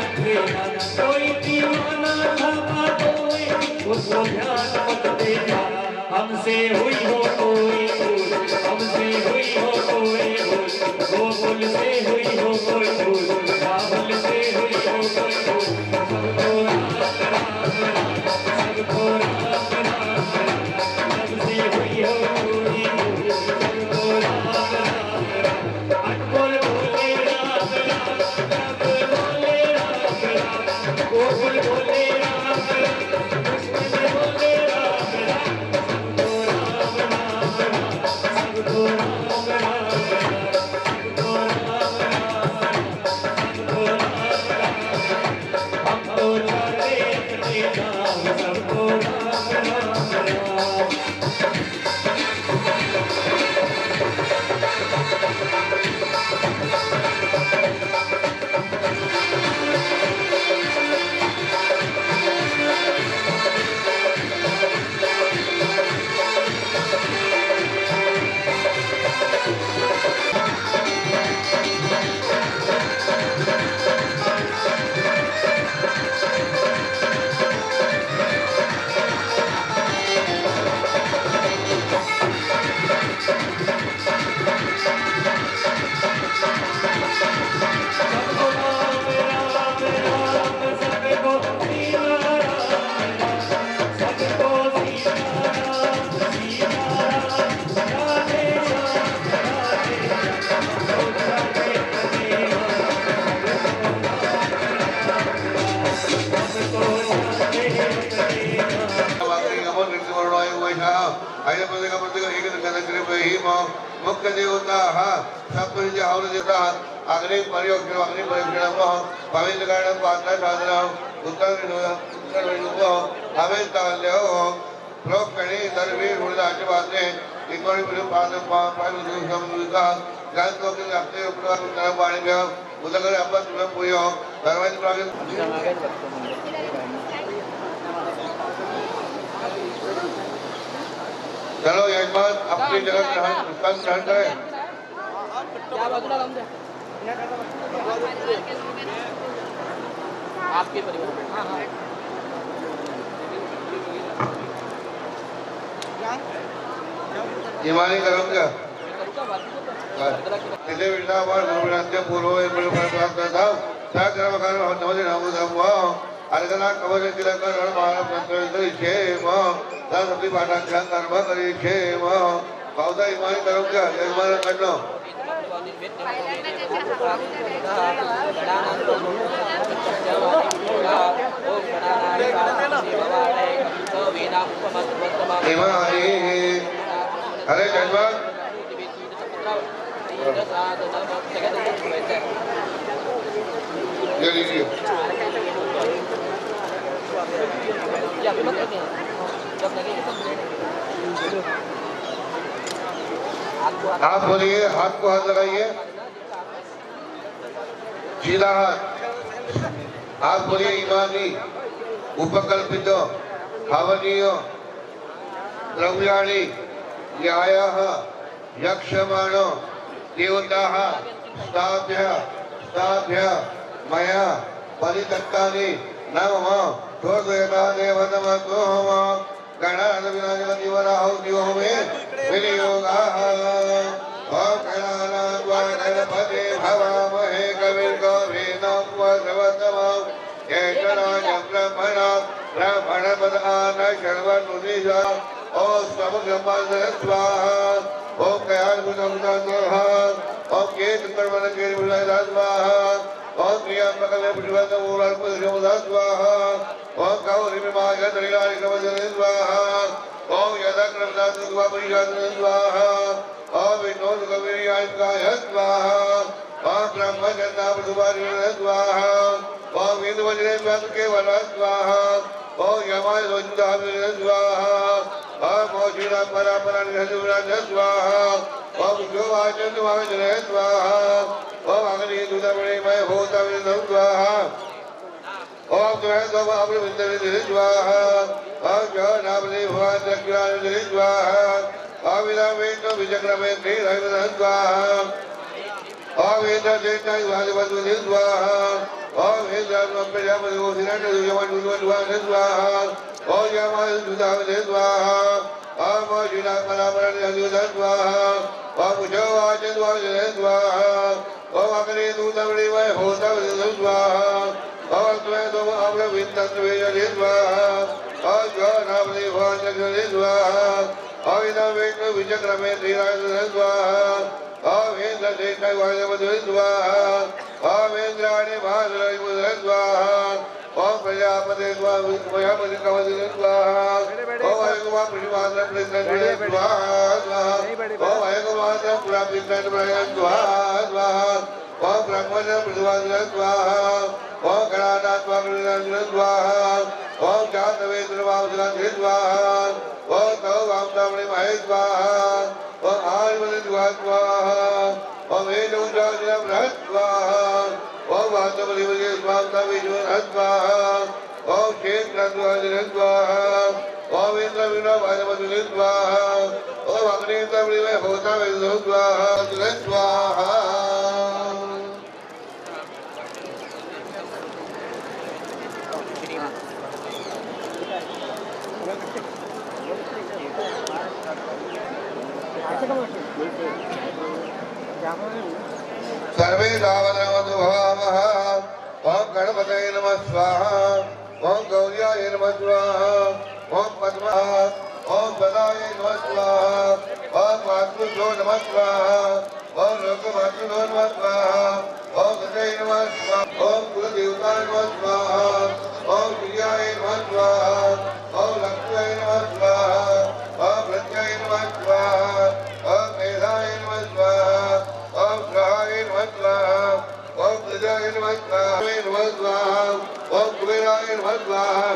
कोई दीवाना था कोई उसको ध्यान मत देना हमसे हुई हो कोई भूल हमसे हुई हो कोई भूल गोकुल से हुई हो कोई भूल राहुल से हुई हो कोई भूल सबको राम राम सबसे हुई हो कोई भूल सबको राम राम अनमोल बोले राम राम सब बोले राम राम गोकुल बोले राम राम कृष्ण बोले राम राम सबको राम राम सबको राम राम सबको राम राम सबको राम राम देवताः सप्तविंश हवनदेवताः अग्नि परियोक्षणम् अग्नि परियोक्षणम् पवित्रकरणं पात्रसाधनम् उत्तरविणुः अमेताल्योः प्रोक्षणे सर्वे गुणदाचवादे इकोणि पादं पादुसंयुक्तः गान्तोकं रक्ते उपक्रमं वाणिज्य उदकर अपत्रुम पुयो सर्वांच प्रागत चलो यजमान अपनी जगह ग्रहण करें आपके परिवार ईमानी करूँ क्या इसे विष्णावार गुरुविनात्य पूर्व एक बड़े प्राप्त था सागर मकान हम समझ नामु धम्मा अर्गना कवच किलकर रण मानव संतोष क्षेम साधि पाठाख्यान कर्म करी क्षेम बहुधा ईमानी करूँ क्या यजमान करना ईमानी अरे यजमान ये लीजिए आप बोलिए हाथ को हाथ लगाइए सीधा हाथ आप बोलिए ईमानी उपकल्पित भावनीय द्रव्याणि न्यायः यक्षमाण देवताः स्थाभ्य मया परितक्तानि न मम स्वद्वैता देवतमतोहम गणाधिपतिवराहो दिवो मे विनियोगाः ओम गणानाद्वागणपते भवामहे कविर्गोभिनं वसवतमं ज्येष्ठराजं ब्रह्मणपदान शर्वनुनिजा ओम समग्रमः स्वाहा ओम कयालभुतमुदाः ओम केतुकर्मणकेतुविलाय स्वाहा ओम क्रियात्मकले पुष्पतमूलात्मकमुदा स्वाहा ओम गौरीमागतलीलालिकवदने स्वाहा ओम यदक्रमदातुद्वापरिषादने स्वाहा ओम विष्णोदकवीर्यायकाय स्वाहा ओम ब्रह्मचन्दापदुवारिणे स्वाहा ओम विन्दुवज्रे स्वातुकेवल स्वाहा ओम यमाय रोजुदाभिने स्वाहा ओम मोचीना परापरानिहसुराज स्वाहा ओम शिवाचन्द्रमागजने स्वाहा ओम अग्निदुदमणिमय भूतविदं स्वाहा ओम द्वैतम अमृतविन्दविन्दे स्वाहा ओम जनावली भवान् दक्षिणाविन्दे स्वाहा ओम विदामेन विचक्रमे श्रीरविन्दं स्वाहा ओम इन्द्रचेतनाय वादिवद्वदे स्वाहा ओम इन्द्रं प्रजापतिगोसिनाटदुयमण्डुद्वद्वान् स्वाहा ओम यमायुधाविदे स्वाहा ओम शिलापरापरानिहसुदं स्वाहा ओम उषवाचन्द्वाविदे स्वाहा ओम अग्निदूतमणिमय भूतविन्दं स्वाहा ओम द्वैतम अमृतविन्दे स्वाहा ओम जनावली भवान् दक्षिणाविन्दे स्वाहा ओम विदामेन विचक्रमे श्रीरविन्दं स्वाहा ओम इन्द्रचेतनाय वादिवद्वदे स्वाहा ओम इन्द्राणि महाधरविन्दे स्वाहा ओम प्रजापते प्रजापति कवचने स्वाहा ओम ऐकमात्र पुष्पमात्र प्रत्यक्षणे स्वाहा ओम ऐकमात्र पुरापितने स्वाहा ओम ब्रह्मण्य प्रतिवादने स्वाहा ओम गणानात्मकने स्वाहा ओम जातवेत्रवावसने स्वाहा ओम तौ वामतामणि महे स्वाहा ओम आयुर्वेद स्वाहा ओम वेदुद्राजन बृहत् स्वाहा ओम वातमलिवजे स्वामताविजवन स्वाहा ओम क्षेत्रद्वाजन स्वाहा ओम इन्द्रविनावाजमधुने स्वाहा ओम अग्नितमलिमय भूतविन्दं स्वाहा स्वाहा सर्वे दावनमतु भवामः ओम गणपतये नमः स्वाहा ओम गौर्याय नमः स्वाहा ओम पद्मः ओम सदाय नमः स्वाहा ओम वासुदेवाय नमः स्वाहा ओम लोकमातृभ्यो नमः स्वाहा ओम गणपतये नमः स्वाहा ओम कुलदेवताय नमः स्वाहा ओम प्रियाय नमः स्वाहा ओम लक्ष्म्यै नमः स्वाहा ओम प्रत्याय नमः स्वाहा ओम मेधाय नमः स्वाहा नमः स्वाहा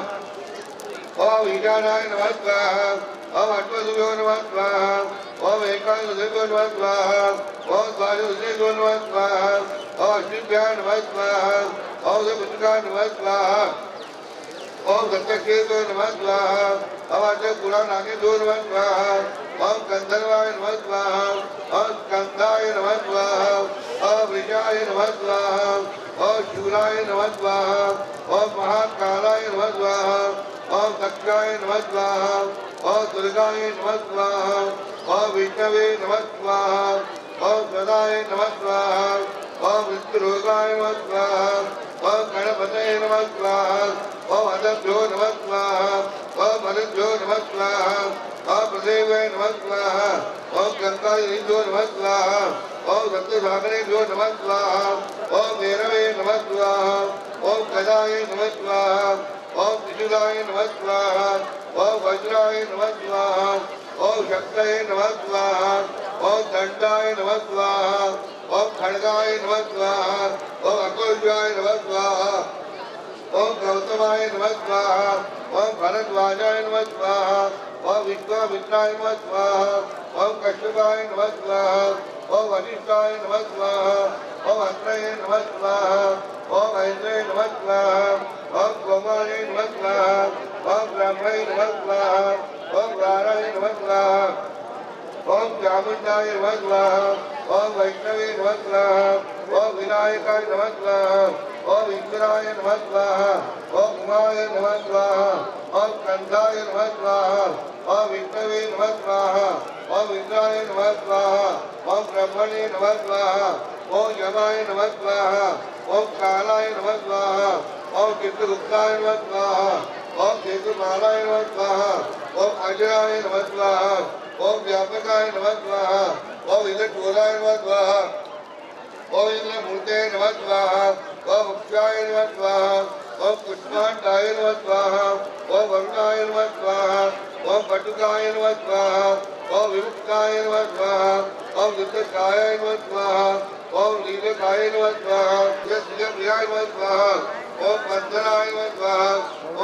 ओम ईशानाय नमः स्वाहा ओम अश्वसुभ्यो नमः स्वाहा ओम एकादशेभ्यो नमः स्वाहा ओम द्वादशेभ्यो नमः स्वाहा ओम अश्विभ्यां नमः स्वाहा ओम पुष्टिकाय नमः स्वाहा ओम दत्तकेतुवे नमः स्वाहा ओम अष्टपुराणाकेतुवे नमः स्वाहा ओम गंधर्वाय नमः स्वाहा ओम स्कंदाय नमः स्वाहा ओम वृषाय नमः स्वाहा ओम शूलाय नमः स्वाहा ओम महाकालाय नमः स्वाहा ओम दक्षाय नमः स्वाहा ओम दुर्गाय नमः स्वाहा ओम विष्णवे नमः स्वाहा ओम सदाय नमः स्वाहा ओम मृत्युरोगाय नमः स्वाहा ओम गणपतये नमः स्वाहा ओम अदभ्यो नमः स्वाहा ओम मरुभ्यो नमः स्वाहा ओम प्रदेवाय नमः स्वाहा ओम गंगाधरेभ्यो नमः स्वाहा ओम सप्तसागरेभ्यो नमः स्वाहा ओम भैरवे नमः स्वाहा ओम गदाय नमः स्वाहा ओम त्रिशूलाय नमः स्वाहा ओम वज्राय नमः स्वाहा ओम शक्तये नमः स्वाहा ओम दंडाय नमः स्वाहा ओम खड्गाय नमः स्वाहा ओम अकुलजाय नमः स्वाहा ओम गौतमाय नमः स्वाहा ओम भरद्वाजाय नमः स्वाहा ओम विश्वामित्राय नमः स्वाहा ओम कश्यपाय नमः स्वाहा ओम वशिष्ठाय नमः स्वाहा ओम अत्रये नमः स्वाहा ओम ऐन्द्रये नमः स्वाहा ओम गोमाय नमः स्वाहा ओम ब्रह्मणे नमः स्वाहा ओम वाराय नमः स्वाहा ओम चामुंडाय नमः स्वाहा ओम वैष्णवे नमः स्वाहा ओम विनायकाय नमः स्वाहा ओम ईश्वराय नमः स्वाहा ओम उमाय नमः स्वाहा ओम कंधाय नमः स्वाहा ओम विष्णवे नमः स्वाहा ओम इंद्राय नमः स्वाहा ओम ब्रह्मणे नमः स्वाहा ओम यमाय नमः स्वाहा ओम कालाय नमः स्वाहा ओम चित्रगुप्ताय नमः स्वाहा ओम केतुमालाय नमः स्वाहा ओम अजराय नमः स्वाहा ओम व्यापकाय नमः स्वाहा ओम इंद्रचूलाय नमः स्वाहा ओम इंद्रमूर्ते नमः स्वाहा ओम मुख्याय नमः स्वाहा ओम पुष्पांडाय नमः स्वाहा ओम वरुणाय नमः स्वाहा ओम पटुकाय नमः स्वाहा ओम विमुक्ताय नमः स्वाहा ओम दुर्दशाय नमः स्वाहा ओम नीलकाय नमः स्वाहा प्रियाय नमः स्वाहा ओम बंधनाय नमः स्वाहा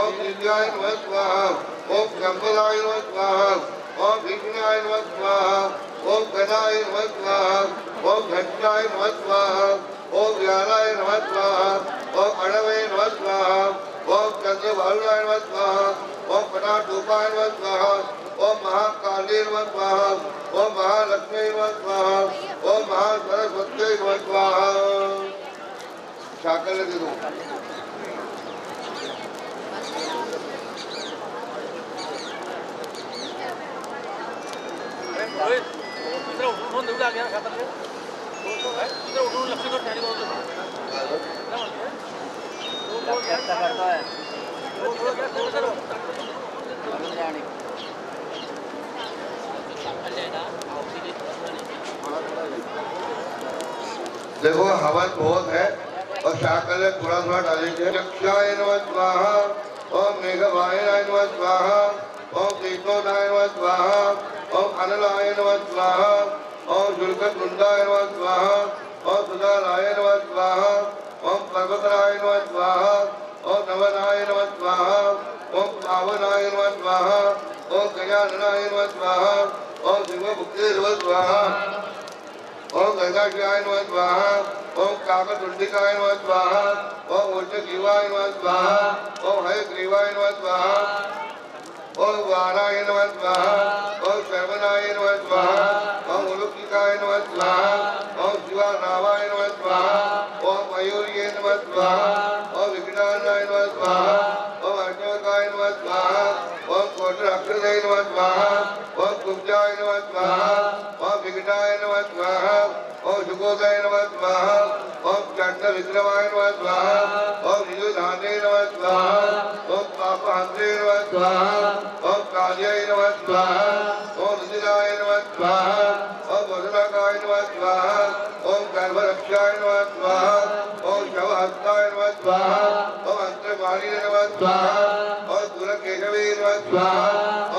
ओम दिव्याय नमः स्वाहा ओम कंबलाय नमः स्वाहा ओम भीषणाय नमः स्वाहा ओम गदाय नमः स्वाहा ओम घटाय नमः स्वाहा ओम व्यालाय नमः स्वाहा ओम अणवे नमः स्वाहा ओम चंद्रभानुराय नमः स्वाहा ओम पटाटूपाय नमः स्वाहा ओम महाकाली नमः स्वाहा ओम महालक्ष्मी नमः स्वाहा ओम महासरस्वती नमः स्वाहा शाकल दे दो उठून देऊ लागेल का उठून लक्ष कर ठेवली देखो हवन बहुत है और शाकल थोड़ा थोड़ा डालेंगे चक्षाय नमः स्वाहा ओम मेघवायनाय नमः स्वाहा ओम कृष्णोदाय नमः स्वाहा ओम अनलाय नमः स्वाहा ओम शुल्ककुंडाय नमः स्वाहा ओम सुधाराय नमः स्वाहा ओम पर्वतराय नमः स्वाहा ओम नवनाय नमः स्वाहा ओम पावनाय नमः स्वाहा ओम गजाननाय नमः स्वाहा ओम शिवभुक्ते नमः स्वाहा ओम गंगाशिवाय नमः स्वाहा ओम काकटुंडिकाय नमः स्वाहा ओम उच्चजीवाय नमः स्वाहा ओम हयग्रीवाय नमः स्वाहा ओम वाराय नमः स्वाहा ओम शर्वनाय नमः स्वाहा ओम उलुकिकाय नमः स्वाहा ओम शिवानावाय नमः स्वाहा ओम मयूर्ये नमः स्वाहा ओम विघ्नानाय नमः स्वाहा ओम अष्टवकाय नमः स्वाहा ओम कोटराक्षसाय नमः स्वाहा ओम कुब्जाय नमः स्वाहा ओम विघ्नाय नमः स्वाहा ओम सुकोदाय नमः स्वाहा ओम चंड विक्रमाय नमः स्वाहा ओम निजुधाने नमः स्वाहा ओम पापहंत्रे नमः स्वाहा ओम काल्याय नमः स्वाहा ओम रुद्राय नमः स्वाहा ओम वरुणाय नमः स्वाहा ओम गर्भरक्षाय नमः स्वाहा ओम शवहस्ताय नमः स्वाहा ओम अंतर्वाणी नमः स्वाहा ओम दुरकेशवे नमः स्वाहा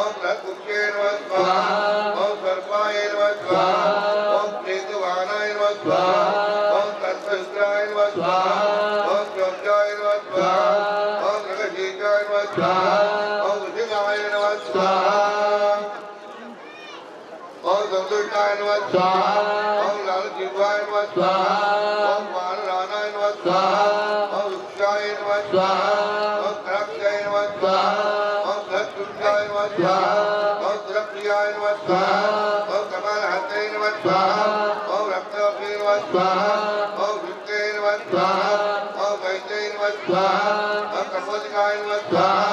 ओम नरकुक्षे नमः स्वाहा ओम सर्पाय नमः स्वाहा ओम प्रेतवाहनाय नमः स्वाहा ओम तत्सहस्राय नमः स्वाहा ओम चौचाय नमः स्वाहा ओम नगशीत शिवाय नमः स्वाहा ओम वानराणाय नमः स्वाहा ओम वृक्षाय नमः स्वाहा ओम कराक्षाय नमः स्वाहा ओम धृतुंजाय नमः स्वाहा ओम सुरप्रियाय नमः स्वाहा ओम कपालहस्ते नमः स्वाहा ओम रक्तवर्णे नमः स्वाहा ओम वृत्ते नमः स्वाहा ओम वैद्ये नमः स्वाहा ओम कपोलिकाय नमः स्वाहा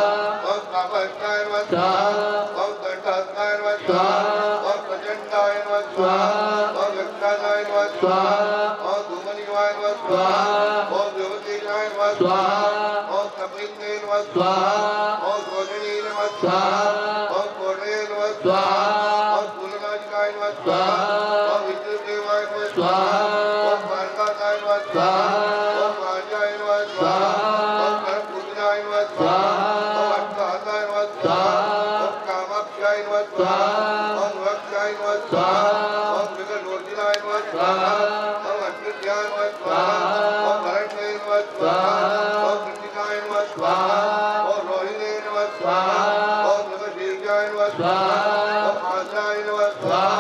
ओम कापहस्ताय नमः स्वाहा ओम दंडहस्ताय नमः स्वाहा ओम प्रचंडाय नमः स्वाहा ओम वक्षाय नमः स्वाहा ओम धूमलिंगाय नमः स्वाहा ओम देवतेजाय नमः स्वाहा ओम कपिले नमः स्वाहा ओम गोधनी नमः स्वाहा ओम कोणे नमः स्वाहा ओम फूलराजिकाय नमः स्वाहा ओम विष्णुदेवाय नमः स्वाहा ओम भारताय नमः स्वाहा ओम राजाय नमः स्वाहा ओम करपूजनाय नमः स्वाहा ओम अट्टहासाय नमः स्वाहा ओम कामाक्षाय नमः स्वाहा ओम वक्षाय नमः स्वाहा ओम विगतोर्जिनाय नमः स्वाहा ओम अट्टध्याय नमः स्वाहा ओम भरण्ये नमः स्वाहा ओम कृतिकाय नमः स्वाहा ओम रोहिणे नमः स्वाहा ओम जगदीशाय नमः स्वाहा ओम आशाय नमः स्वाहा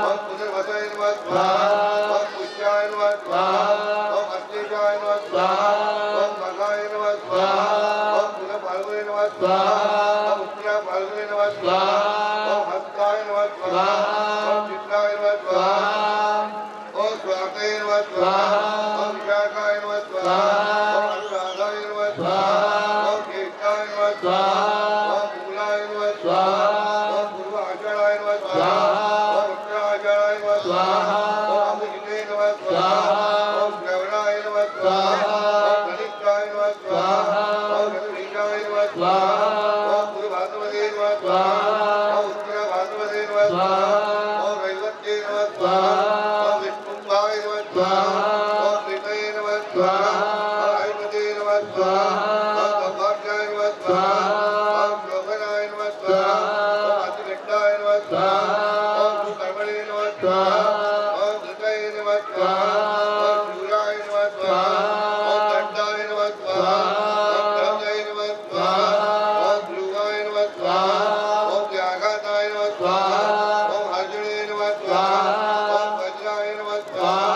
ओम पुनर्वसाय नमः स्वाहा ओम पुष्याय नमः स्वाहा ओम अत्तेजाय नमः स्वाहा ओम मगाय नमः स्वाहा ओम पुनर्फाल्गुने नमः स्वाहा ओम उत्तराफाल्गुने नमः स्वाहा ओम हस्ताय नमः स्वाहा ओम चित्राय नमः स्वाहा ओम स्वाहाय नमः स्वाहा ओम विशाखाय नमः स्वाहा ओम अनुराधाय नमः स्वाहा ओम ज्येष्ठाय नमः स्वाहा ओम मूलाय नमः स्वाहा ओम पूर्वाषाढ़ाय नमः स्वाहा ओम उत्तराषाढ़ाय नमः स्वाहा ओम अभिजिते नमः स्वाहा ओम श्रवणाय नमः स्वाहा ओम कनिष्ठाय नमः स्वाहा ओम ऋषिकाय नमः स्वाहा ओम पूर्वभाद्रपदे नमः स्वाहा ओम उत्तरभाद्रपदे नमः स्वाहा ओम रैवत्ये नमः स्वाहा ओम विष्णुभाय नमः स्वाहा ओम कृतये नमः स्वाहा ओम आयुपते नमः स्वाहा ओम सौभाग्याय नमः स्वाहा ओम शोभनाय नमः स्वाहा ओम अतिघट्टाय नमः स्वाहा ओम सुकर्मणे नमः स्वाहा ओम धृतये नमः स्वाहा ओम शूराय नमः स्वाहा ओम दंडाय नमः स्वाहा ओम कवचाय नमः स्वाहा ओम ध्रुवाय नमः स्वाहा ओम व्याघाताय नमः स्वाहा ओम अर्जुने नमः स्वाहा ओम वज्राय नमः स्वाहा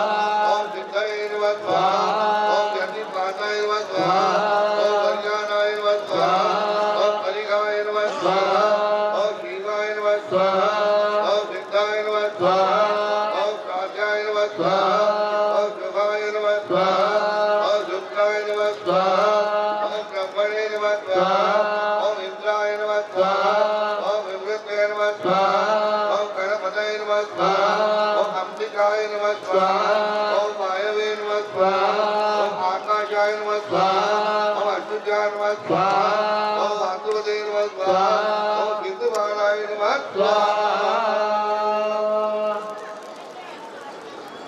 ओम सिद्धये नमः स्वाहा ओम यतिपाताय नमः स्वाहा ओम वर्जानाय नमः स्वाहा ओम परिघाय नमः स्वाहा ओम शिवाय नमः स्वाहा ओम सिद्धाय नमः स्वाहा ओम कात्याय नमः स्वाहा ओम शुभाय नमः स्वाहा ओम शुक्लाय नमः स्वाहा ओम ब्रह्मणे नमः स्वाहा ओम इंद्राय नमः स्वाहा ओम विवृते नमः स्वाहा ओम गणपतये नमः स्वाहा ओम अंबिकाय नमः स्वाहा ओम वायवे नमः स्वाहा ओम आकाशाय नमः स्वाहा ओम अच्युताय नमः स्वाहा ओम वासुदेवाय नमः स्वाहा ओम विद्युवाणाय नमः स्वाहा।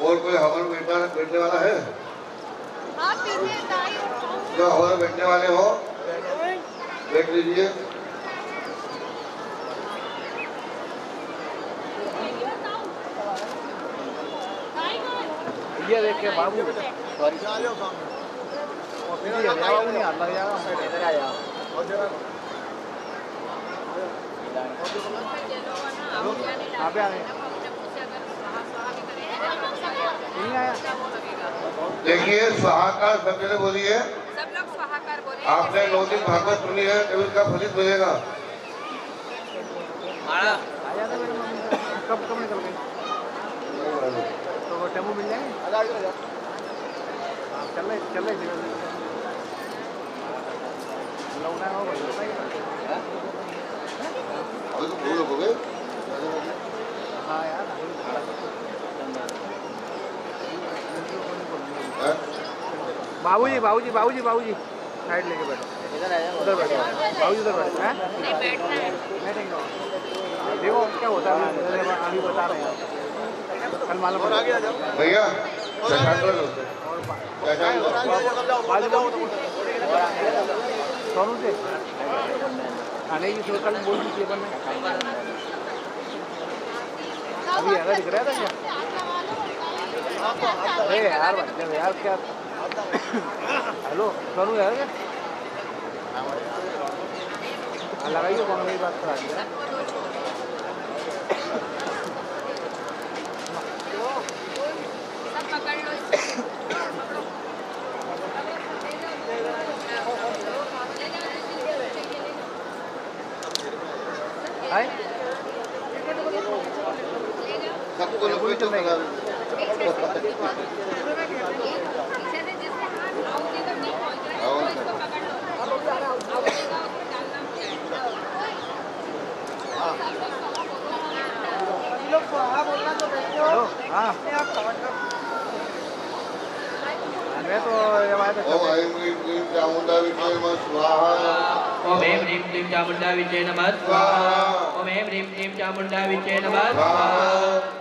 और कोई हवन बैठने वाला है? जो हवन बैठने वाले हो बैठ लीजिए। ये देख के बाबू सॉरी बाबू नहीं हाथ लग जाएगा इधर आ जाओ यहाँ पे आने नहीं आया। देखिए स्वाहाकार सब जने बोलिए। सब लोग स्वाहाकार बोले। आपने 9 दिन भागवत सुनी है कभी उसका फलित मिलेगा। आया था मेरी मम्मी कब कब निकल गई तो वो टेम्पो मिल जाएंगे। चल रहे लौटा अभी तो भूल हो गए। हाँ यार बाबूजी साइड लेके बैठो इधर आ जाओ उधर बैठो बाबूजी उधर बैठो हैं नहीं बैठना है बैठेंगे देखो क्या होता है अभी बता रहे हैं कल मालूम और आगे आ जाओ भैया सोनू से खाने की सोच कल बोल दीजिए अपन अभी अगर दिख रहा था क्या अरे यार क्या हेलो सोनू यार क्या लगाइए कौन मेरी बात करा दिया हाय सबको लोग चल रहा है हेलो हाँ मैं तो ये बात ओम ऐं ह्रीं क्लीं चामुंडा विद्महे नमः स्वाहा ओम ऐं ह्रीं क्लीं चामुंडा विद्महे नमः स्वाहा ओम ऐं ह्रीं क्लीं चामुंडा विद्महे नमः स्वाहा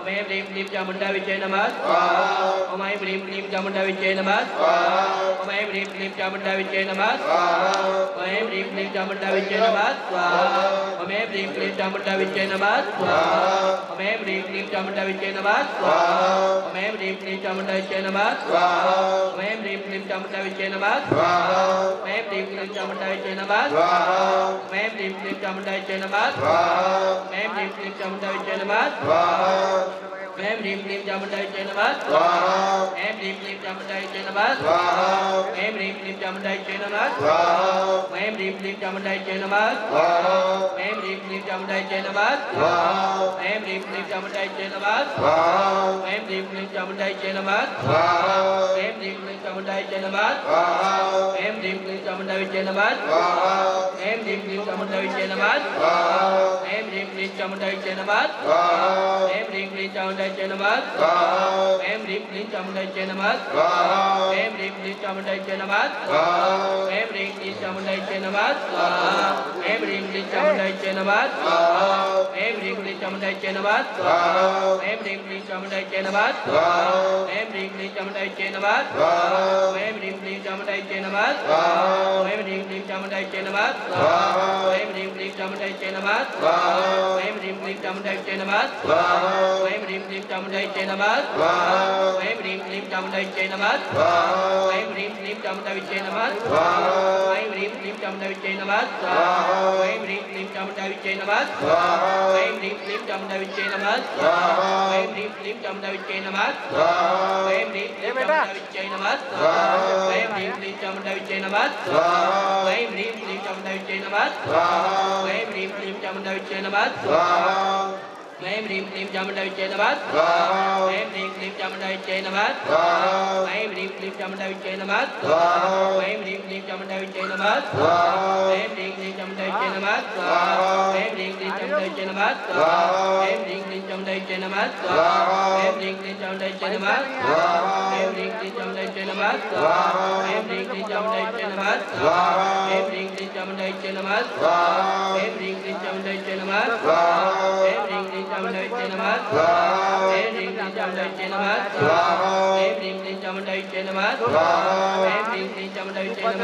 ओम ऐं ह्रीं क्लीं चामुंडा विद्महे नमः स्वाहा ओम ऐं ह्रीं क्लीं चामुंडा विद्महे नमः स्वाहा ओम ऐं ह्रीं क्लीं चामुंडा विद्महे नमः स्वाहा ओम ऐं ह्रीं क्लीं चामुंडा विद्महे नमः स्वाहा ओम ऐं ह्रीं क्लीं चामुंडा विद्महे नमः स्वाहा ओम ऐं ह्रीं क्लीं चामुंडा विद्महे नमः स्वाहा ओम ऐं ह्रीं क्लीं चामुंडा विद्महे नमः स्वाहा ओम ऐं ह्रीं क्लीं चामुंडा विद्महे नमः स्वाहा ओम ऐं ह्रीं क्लीं चामुंडा विद्महे नमः स्वाहा ओम ऐं ह्रीं क्लीं चामुंडा विद्महे नमः स्वाहा ओम ऐं ह्रीं क्लीं चामुंडा विद्महे नमः स्वाहा ओम ऐं ह्रीं क्लीं चामुंडा विद्महे नमः स्वाहा ओम ऐं ह्रीं क्लीं चामुंडा विद्महे नमः स्वाहा ओम ऐं ह्रीं क्लीं चामुंडा विद्महे नमः स्वाहा ओम ऐं ह्रीं क्लीं चामुंडा विद्महे नमः स्वाहा ओम ऐं ह्रीं क्लीं चामुंडा विद्महे नमः स्वाहा ओम ऐं ह्रीं क्लीं चामुंडा विद्महे नमः स्वाहा ओम ऐं ह्रीं क्लीं चामुंडा विद्महे नमः स्वाहा ओम ऐं ह्रीं क्लीं चामुंडा विद्महे नमः स्वाहा ओम ऐं ह्रीं क्लीं चामुंडा विद्महे नमः स्वाहा ओम ऐं ह्रीं क्लीं चामुंडा विद्महे नमः स्वाहा ओम ऐं ह्रीं क्लीं चामुंडा विद्महे नमः स्वाहा ओम ऐं ह्रीं क्लीं चामुंडा विद्महे नमः स्वाहा ओम ऐं ह्रीं क्लीं चामुंडा विद्महे नमः स्वाहा ओम ऐं ह्रीं क्लीं चामुंडा विद्महे नमः स्वाहा ओम ऐं ह्रीं क्लीं चामुंडा विद्महे नमः स्वाहा ओम ऐं ह्रीं क्लीं चामुंडा विद्महे नमः स्वाहा ओम ऐं ह्रीं क्लीं चामुंडा विद्महे नमः स्वाहा ओम ऐं ह्रीं क्लीं चामुंडा विद्महे नमः स्वाहा ओम ऐं ह्रीं क्लीं चामुंडा विद्महे नमः स्वाहा ओम ऐं ह्रीं क्लीं चामुंडा विद्महे नमः स्वाहा ओम ऐं ह्रीं क्लीं चामुंडा विद्महे नमः स्वाहा ओम ऐं ह्रीं क्लीं चामुंडा विद्महे नमः स्वाहा ओम ऐं ह्रीं क्लीं चामुंडा विद्महे नमः स्वाहा ओम ऐं ह्रीं क्लीं चामुंडा विद्महे नमः स्वाहा ओम ऐं ह्रीं क्लीं चामुंडा विद्महे नमः स्वाहा ओम ऐं ह्रीं क्लीं चामुंडा विद्महे नमः स्वाहा ओम ऐं ह्रीं क्लीं चामुंडा विद्महे नमः स्वाहा ओम ऐं ह्रीं क्लीं चामुंडा विद्महे नमः स्वाहा ओम ऐं ह्रीं क्लीं चामुंडा विद्महे नमः स्वाहा ओम ऐं ह्रीं क्लीं चामुंडा विद्महे नमः स्वाहा ओम ऐं ह्रीं क्लीं चामुंडा विद्महे नमः स्वाहा ओम ऐं ह्रीं क्लीं चामुंडा विद्महे नमः स्वाहा ओम ऐं ह्रीं क्लीं चामुंडा विद्महे नमः स्वाहा ओम ऐं ह्रीं क्लीं चामुंडा विद्महे नमः स्वाहा ओम ऐं ह्रीं क्लीं चामुंडा विद्महे नमः स्वाहा ओम ऐं ह्रीं क्लीं चामुंडा विद्महे नमः स्वाहा ओम ऐं ह्रीं क्लीं चामुंडा विद्महे नमः स्वाहा ओम ऐं ह्रीं क्लीं चामुंडा विद्महे नमः स्वाहा ओम ऐं ह्रीं क्लीं चामुंडा विद्महे नमः स्वाहा ओम ऐं ह्रीं क्लीं चामुंडा विद्महे नमः स्वाहा ओम ऐं ह्रीं क्लीं चामुंडा विद्महे नमः स्वाहा ओम ऐं ह्रीं क्लीं चामुंडा विद्महे नमः स्वाहा ओम ऐं ह्रीं क्लीं चामुंडा विद्महे नमः स्वाहा ओम ऐं ह्रीं क्लीं चामुंडा विद्महे नमः स्वाहा ओम ऐं ह्रीं क्लीं चामुंडा विद्महे नमः स्वाहा ओम ऐं ह्रीं क्लीं चामुंडा विद्महे नमः स्वाहा ओम ऐं ह्रीं क्लीं चामुंडा विद्महे नमः स्वाहा ओम ऐं ह्रीं क्लीं चामुंडा विद्महे नमः स्वाहा ओम ऐं ह्रीं क्लीं चामुंडा विद्महे नमः स्वाहा ओम ऐं ह्रीं क्लीं चामुंडा विद्महे नमः स्वाहा ओम ऐं ह्रीं क्लीं चामुंडा विद्महे नमः स्वाहा ओम ऐं ह्रीं क्लीं चामुंडा विद्महे नमः स्वाहा ओम ऐं ह्रीं क्लीं चामुंडा विद्महे नमः स्वाहा ओम ऐं ह्रीं क्लीं चामुंडा विद्महे नमः स्वाहा ओम ऐं ह्रीं क्लीं चामुंडा विद्महे नमः स्वाहा ओम ऐं ह्रीं क्लीं चामुंडा विद्महे नमः स्वाहा ओम ऐं ह्रीं क्लीं चामुंडा विद्महे नमः स्वाहा ओम ऐं ह्रीं क्लीं चामुंडा विद्महे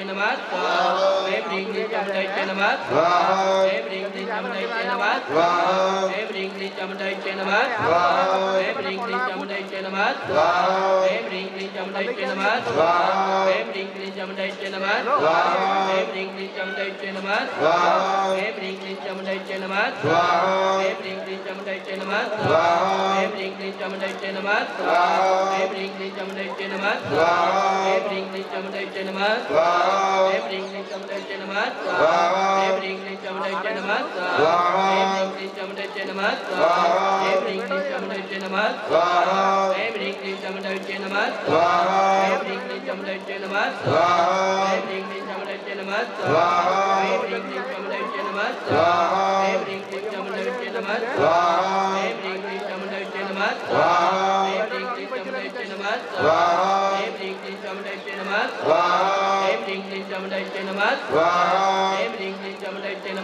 नमः स्वाहा ओम ऐं ह्रीं क्लीं चामुंडा विद्महे नमः स्वाहा ओम ऐं ह्रीं क्लीं चामुंडा विद्महे नमः स्वाहा ओम ऐं ह्रीं क्लीं चामुंडा विद्महे नमः स्वाहा ओम ऐं ह्रीं क्लीं चामुंडा विद्महे नमः स्वाहा ओम ऐं ह्रीं क्लीं चामुंडा विद्महे नमः स्वाहा ओम ऐं ह्रीं क्लीं चामुंडा विद्महे नमः स्वाहा ओम ऐं ह्रीं क्लीं चामुंडा विद्महे नमः स्वाहा ओम ऐं ह्रीं क्लीं चामुंडा विद्महे नमः स्वाहा ओम ऐं ह्रीं क्लीं चामुंडा विद्महे नमः स्वाहा ओम ऐं ह्रीं क्लीं चामुंडा विद्महे नमः स्वाहा ओम ऐं ह्रीं क्लीं चामुंडा विद्महे नमः स्वाहा ओम ऐं ह्रीं क्लीं चामुंडा विद्महे नमः स्वाहा ओम ऐं ह्रीं क्लीं चामुंडा विद्महे नमः स्वाहा ओम ऐं ह्रीं क्लीं चामुंडा विद्महे नमः स्वाहा ओम ऐं ह्रीं क्लीं चामुंडा विद्महे नमः स्वाहा ओम ऐं ह्रीं क्लीं चामुंडा विद्महे नमः स्वाहा ओम ऐं ह्रीं क्लीं चामुंडा विद्महे नमः स्वाहा ओम ऐं ह्रीं क्लीं चामुंडा विद्महे नमः स्वाहा ओम ऐं ह्रीं क्लीं चामुंडा विद्महे नमः स्वाहा ओम ऐं ह्रीं क्लीं चामुंडा विद्महे नमः स्वाहा ओम ऐं ह्रीं क्लीं चामुंडा विद्महे नमः स्वाहा ओम ऐं ह्रीं क्लीं चामुंडा विद्महे नमः स्वाहा ओम ऐं ह्रीं क्लीं चामुंडा विद्महे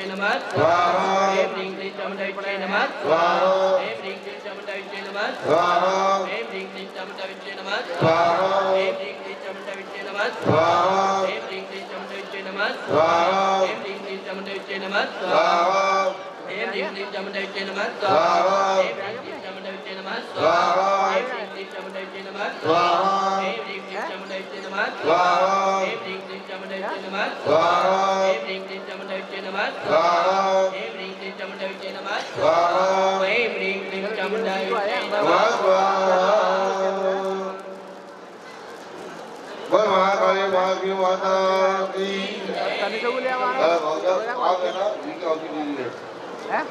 नमः स्वाहा ओम ऐं ह्रीं क्लीं चामुंडा विद्महे नमः स्वाहा ओम ऐं ह्रीं क्लीं चामुंडा विद्महे नमः स्वाहा ओम ऐं ह्रीं क्लीं चामुंडा विद्महे नमः स्वाहा ओम ऐं ह्रीं क्लीं चामुंडा विद्महे नमः स्वाहा ओम ऐं ह्रीं क्लीं चामुंडा विद्महे नमः स्वाहा ओम ऐं ह्रीं क्लीं चामुंडा विद्महे नमः स्वाहा ओम ऐं ह्रीं क्लीं चामुंडा विद्महे नमः स्वाहा ओम ऐं ह्रीं क्लीं चामुंडा विद्महे नमः स्वाहा ओम ऐं ह्रीं क्लीं चामुंडा विद्महे नमः स्वाहा ओम ऐं ह्रीं क्लीं चामुंडा विद्महे नमः स्वाहा ओम ऐं ह्रीं क्लीं चामुंडा विद्महे नमः की तनी से बोले अरे बहुत आप है ना ठीक है होती नहीं है हैं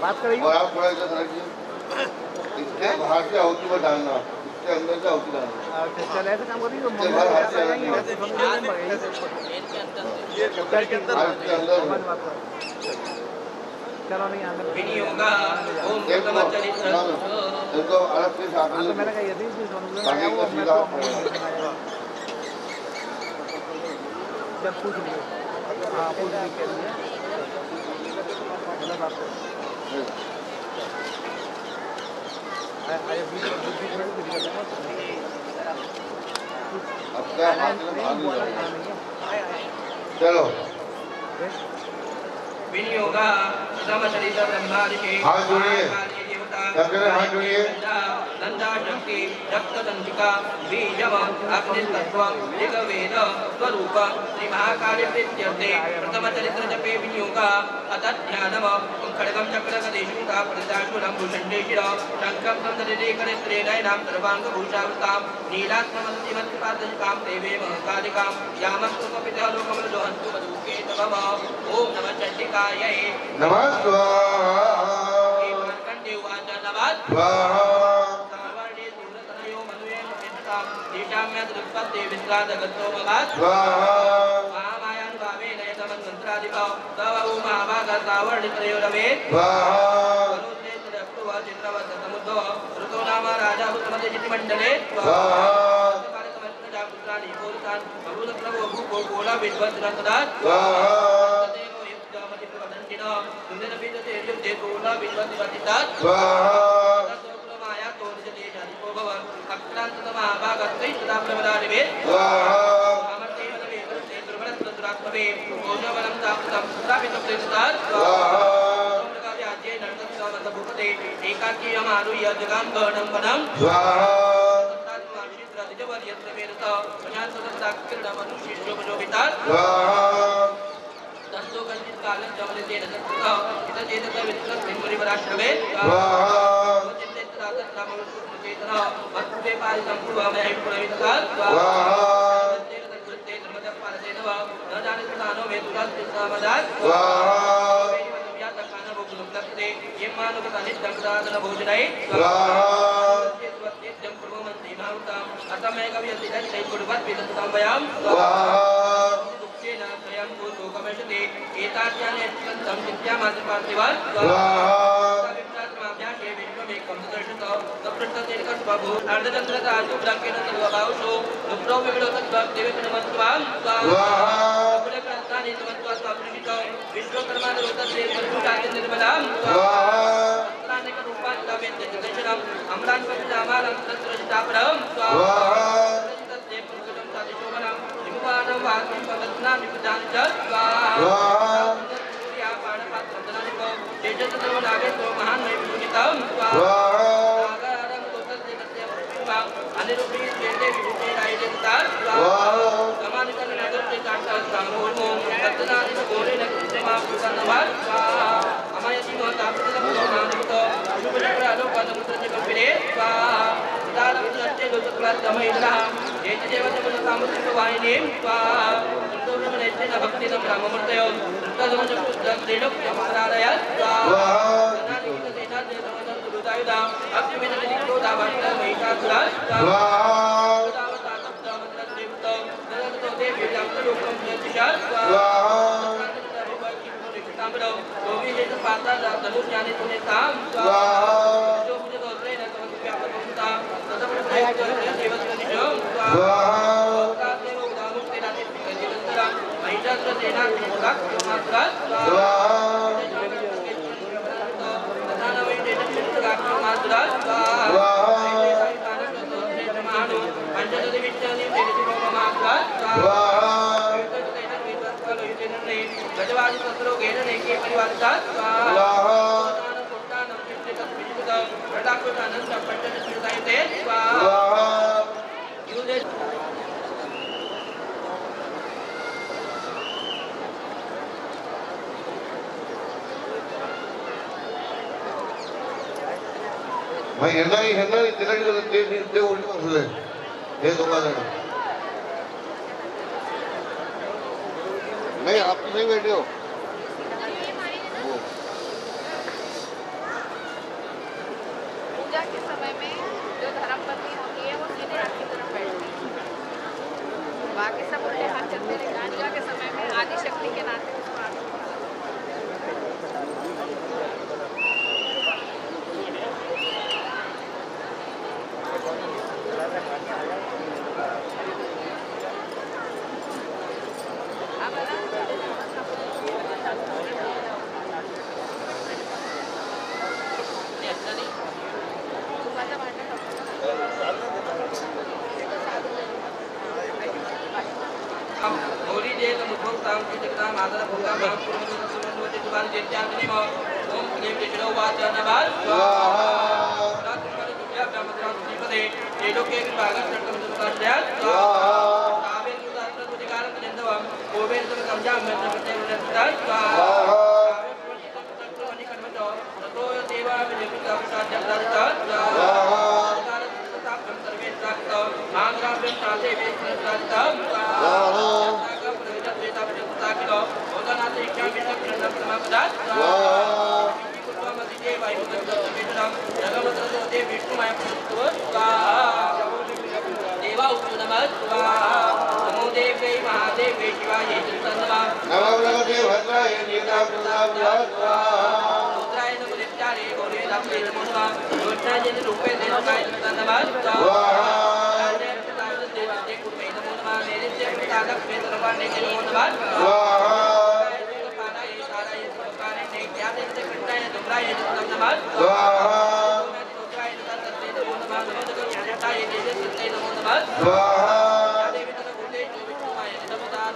बात करेंगे और आप थोड़ा इधर रखिए इसके बाहर से होती वो डालना इसके अंदर से होती डालना चल ऐसे काम करिए इसके बाहर हाथ से आएंगे इसके अंदर चलो नहीं आगे विनियोगा ओम प्रथमचरित्र इनको अलग से साथ तो मैंने कहा यदि भी सोनू बाकी का सीधा जब पूछ लिए हाँ पूछ लिए के लिए गलत बात आए बीच अब क्या हाथ में भाग चलो विनियोगा प्रथमचरित्र ब्रह्मादिके हाथ जोड़िए सबके हाथ जोड़िए नंदा शक्ति रक्तदंतिका बीजम अग्नितत्वं ऋग्वेद स्वरूप श्री महाकाली प्रीत्यर्थे प्रथमचरित्र जपे विनियोगा अतध्यानम खड्गं चक्रगदेशूता प्रदाशूलं भूषण्डेशिर शङ्खं सन्दरिकरित्रे नयनां सर्वाङ्गभूषावतां नीलात्ममन्तिमत्पादशिकां देवे महकालिकां यामस्तुमपितः लोकमलजोहन्तु मधुके तवम ॐ नमः चण्डिकायै नमः स्वाहा मार्कण्डेयवाच नमः स्वाहा सर्वर्णे दूरतनयो मनुयेन चित्तां तेषाम्य दृक्पत्ते विश्रादगतो मगात् स्वाहा महामायानुभावेन यतमन्मन्त्रादिभौ तव उमाभागसावर्णित्रयो रवे स्वाहा चित्रवत्तमुद्भव ऋतो नाम राजा उत्तमते चितिमण्डले स्वाहा पुत्राणि बोलतान् अभूतप्रभो भूगोला विद्वज्रतदा स्वाहा स्वाहा भाई ಹೆಣ್ಣಾಗಿ ತಿನ್ನಕ್ಕೆ ಉಲ್ಟಿ ಮಾಡ್ಸಲೆ ಏ ತುಂಬಾ ಜನ नहीं आप तो सही बैठे हो। पूजा के समय में जो धर्मपत्नी होती है वो सीधे आपकी तरफ बैठती है, बाकी सब उल्टे हाथ चलते रहेंगे। पूजा के समय में आदि शक्ति के नाते उसको आगे होली जे मुखोक्तां चित्तां मातरं भूतां महापुरुषोत्तमोति दुबार जेत्याग्नि मो ओम क्लीं विष्णु वाच नमः स्वाहा तत्पर दुर्गा ब्रह्मद्रा सुपदे तेलोके विभागं चक्रं सुतास्या स्वाहा कावेर सुदास्त्र सुदिकारं निन्दवं कोवेर सुकंजां मन्त्रपते उन्नता स्वाहा ततो देवा विजयिता साध्यं स्वाहा आंग्राभ्यं साथे वेत्रं देवा नमो देवे महादेवे शिवाय नवग्रहते भद्राय नीलाभ्याय रुद्राय नमो नित्यारे गौरे नमो नमः रुद्राय रूपे देवाय नमः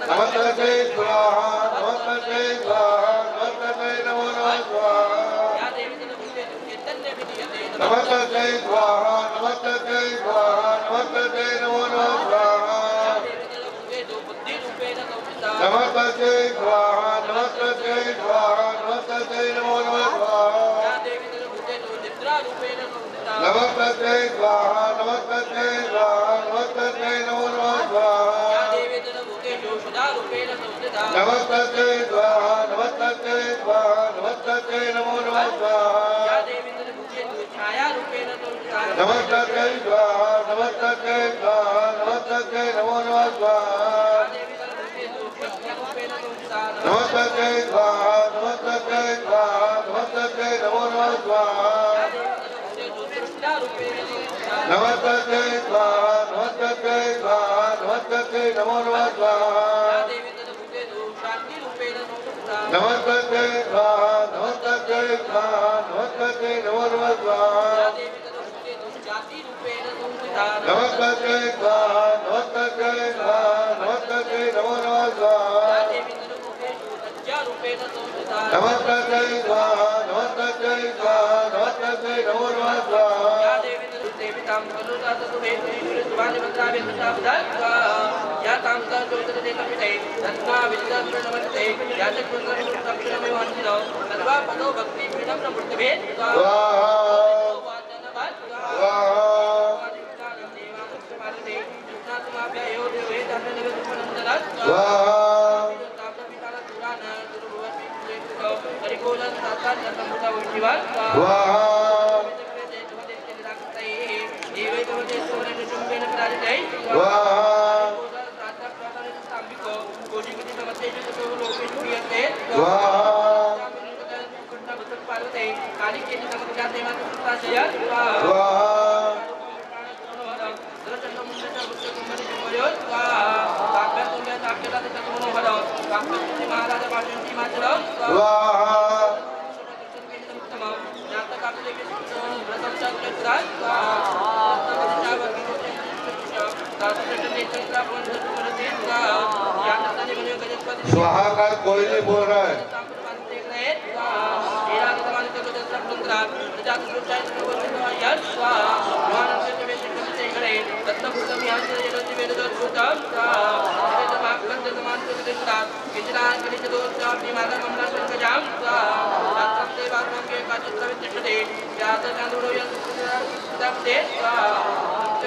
नमस्ते स्वाहा नमस्ते स्वाहा नमस्ते नमो नमः स्वाहा नमस्ते स्वाहा नमस्ते स्वाहा नमस्ते नमो नमः स्वाहा नमस्ते स्वाहा नमस्ते स्वाहा नमस्ते नमो नमः स्वाहा नमस्ते स्वाहा नमस्ते स्वाहा नमस्ते नमो नमः स्वाहा नमस्ते स्वाहा नमस्ते स्वाहा नमस्ते नमो नमः स्वाहा नमस्ते स्वाहा नमस्ते स्वाहा नमस्ते नमो नमः स्वाहा नमस्ते स्वाहा नमस्ते स्वाहा नमस्ते नमो नमः स्वाहा नमस्ते स्वाहा नमस्ते स्वाहा नमस्ते नमो नमः स्वाहा नमस्ते स्वाहा नमस्ते स्वाहा नमस्ते नमो नमः स्वाहा नमस्ते स्वाहा नमस्ते स्वाहा नमस्ते नमो नमः स्वाहा नमस्ते स्वाहा नमस्ते स्वाहा नमस्ते नमो नमः स्वाहा स्वाहा का कोई नहीं बोल रहा है।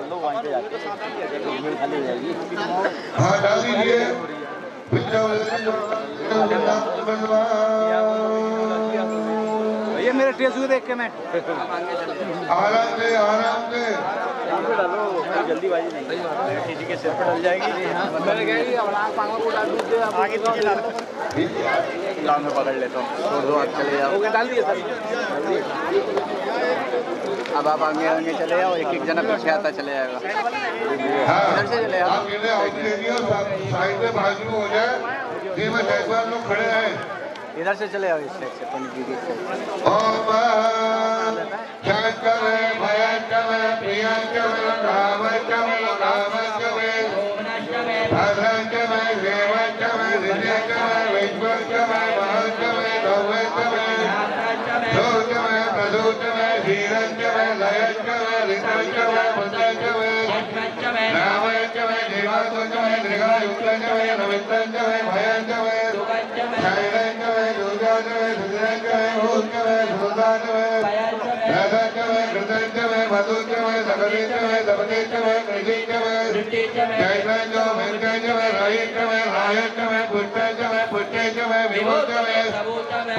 डाल लो वहीं पे जाके, भीड़ खाली हो जाएगी। हाँ डाल दीजिए। भैया मेरे टेस्ट हुए देख के मैं आराम से यहाँ पे डालो, कोई जल्दीबाजी नहीं, किसी के सिर पर डल जाएगी। मैंने कहा कि पांगों को डाल दीजिए, आगे पीछे डाल गाँव में पकड़ लेता हूँ, छोड़ दो आप चले जाओ। डाल दिए सर, अब आप आगे आगे चले जाओ, एक एक जना पीछे आता चले जाएगा। इधर से चले आओ, साइड में बाजू हो जाए, लोग खड़े हैं। इधर से चले आओ, इस साइड से पंडित जी की। ओम शंकर भयंकर प्रियंकर कामकर कामकर भद्रंकर देवंकर हृदयंकर विश्वंकर महंकर नवंकर लोकंकर प्रदूतंकर धीरंकर लयंकर ऋतंकर मुद्रंकर नामंकर देवांकर दीर्घायुक्तंकर नमितंकर भयंकर शैलंकर दुर्गांकर धुरंकर भूतंकर धुर्दांकर राधांकर कृतंकर मधुंकर सकलेंकर दपनेंकर कृतिंकर जयंकर वेंकंकर रायंकर रायंकर पुष्टंकर पुष्टंकर विभूतंकर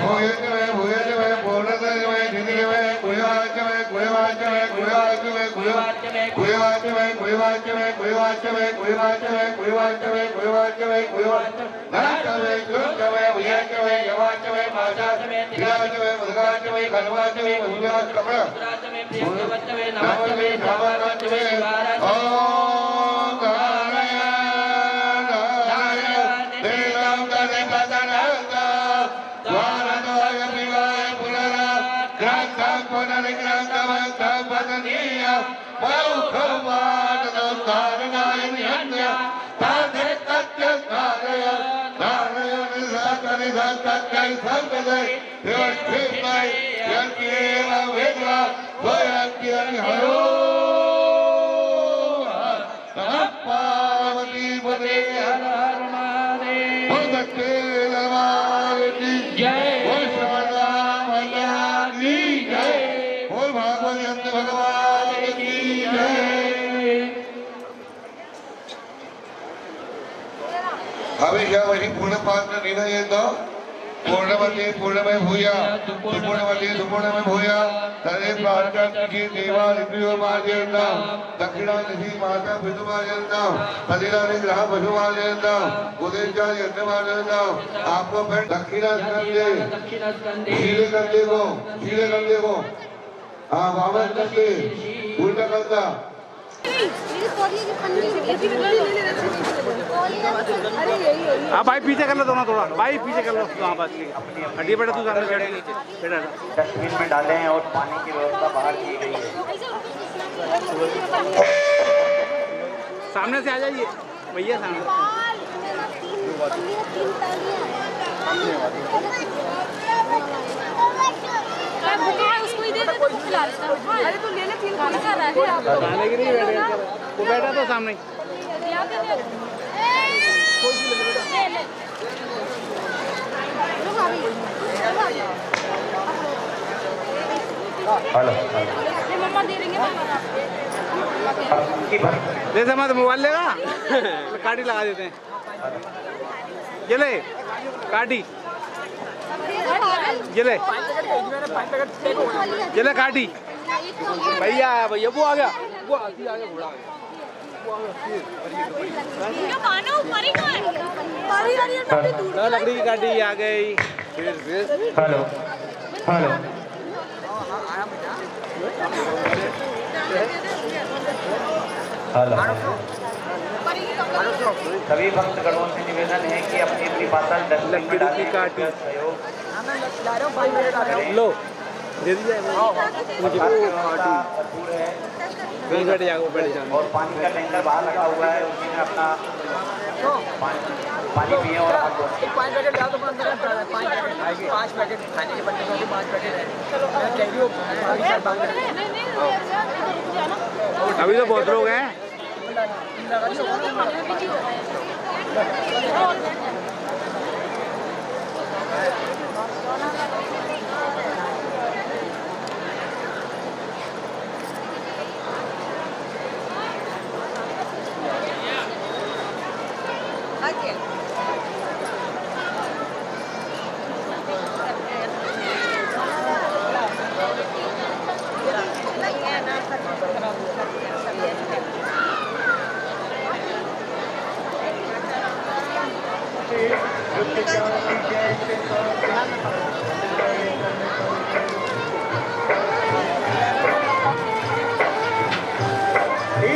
भूयंकर भूयंकर पूर्णतंकर निधिंकर कुयवांकर कुयवांकर कुयवांकर कुयवांकर कुयवांकर कुयवांकर कुयवांकर कुयवांकर कुयवांकर कुयवांकर कुयवांकर नरकंकर कुंकर भुयंकर यवांकर माशांकर विराजंकर मुद्गांकर खनवांकर मुद्गांकर कपड़ा नमोंकर धामांकर ओम नारायण नारायण देवं तने पतनंता द्वारद्वार विवाह पुनरा ग्रंथं पुनर्ग्रंथवन्तं पतनीय बहुखवादं कारणायन्य तादे तत्य कारय नारायण साकरि साकरि संपदे योष्ठिमय यज्ञेव वेदवा स्वयं हरो नमः पार्वती पते हर हर महादेव भगवते नमः की जय बोल श्रीराम मैया की जय बोल भागवत भगवान की जय। हमेशा वही पूर्ण पात्र निर्णय येतो पूर्णवती पूर्णमय भूया सुपूर्णवती सुपूर्णमय भूया तदे प्रार्थना की देवा ऋतु मार्जयन्ता दक्षिणा निधि माता पितु मार्जयन्ता पदिरानि ग्रह पशु मार्जयन्ता उदेशा यज्ञ मार्जयन्ता आपको फिर दक्षिणा स्कंदे शीले कंधे को हाँ वामन कंधे उल्टा कंधा हाँ भाई पीछे कर लो दोनों, थोड़ा भाई पीछे कर लो। हाँ बस हड्डी बेटा तू सामने बैठ बेटा डस्टबिन में डाले हैं और पानी की व्यवस्था बाहर की गई है। सामने से आ जाइए भैया, सामने उसको ही दे दे, कोई खिला लेता है। अरे तू ले ले, 3 खाने का रह गया। खाने की नहीं बैठे, वो बैठा तो सामने। हेलो मम्मा दे देंगे ले समझ मोबाइल लेगा काटी लगा देते हैं। ये ले काटी, ये ले काटी। भैया भैया वो आ गया, वो आ गया घोड़ा। लकड़ी की काटी आ गई। हेलो हेलो हेलो सभी भक्तगणों से निवेदन है कि अपनी अपनी पातल डस्टबिन में डालने का सहयोग लो दे दीजिए बैठ जाओ बैठ जाओ। और पानी का टैंकर बाहर लगा हुआ है, उसी में अपना पानी पिए और हाथ धोएं। 5 पैकेट डाल दो, 5 पैकेट खाने के बनने के 5 पैकेट है। अभी तो बहुत लोग हैं।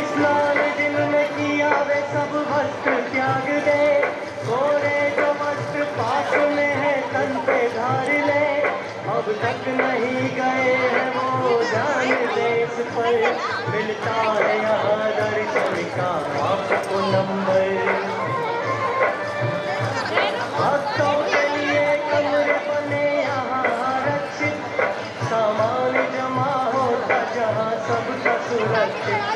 स्नान जिनने किया वे सब वस्त्र त्याग दे, गोरे जो वस्त्र पास में है तन पे धार ले, अब तक नहीं गए हैं वो जान देश पर, मिलता है यहाँ दर्शन का आपको नंबर। भक्तों के लिए कमरे बने यहाँ आरक्षित, सामान जमा होता जहाँ सबका सुरक्षित।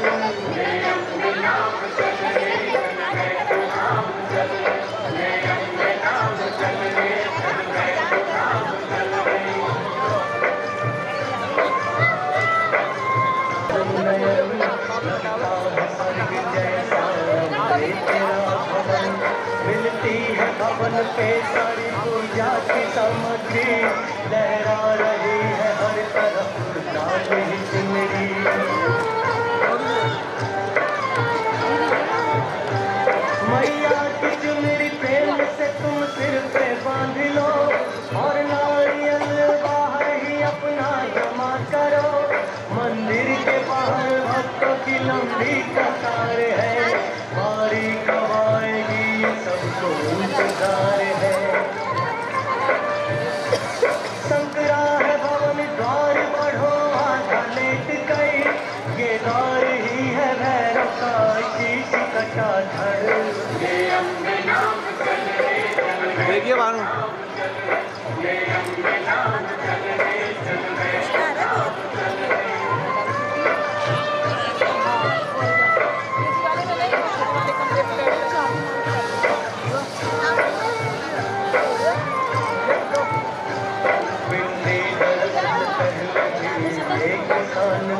मिलती है भवन पे सारी पूजा की सामग्री, लहरा रही है हर तरफ लाल ही चुनरी। मैया की चुनरी प्रेम से तुम सिर पे बांध लो, और नारियल बाहर ही अपना जमा करो। मंदिर के बाहर भक्तों की लंबी कतार है, बारी कब आएगी ये सबको इंतजार है। संकरा है भवन द्वार बढ़ो आधा लेट गई, ये द्वार ही है भैरव का शीश कटा धड़। देखिए भानु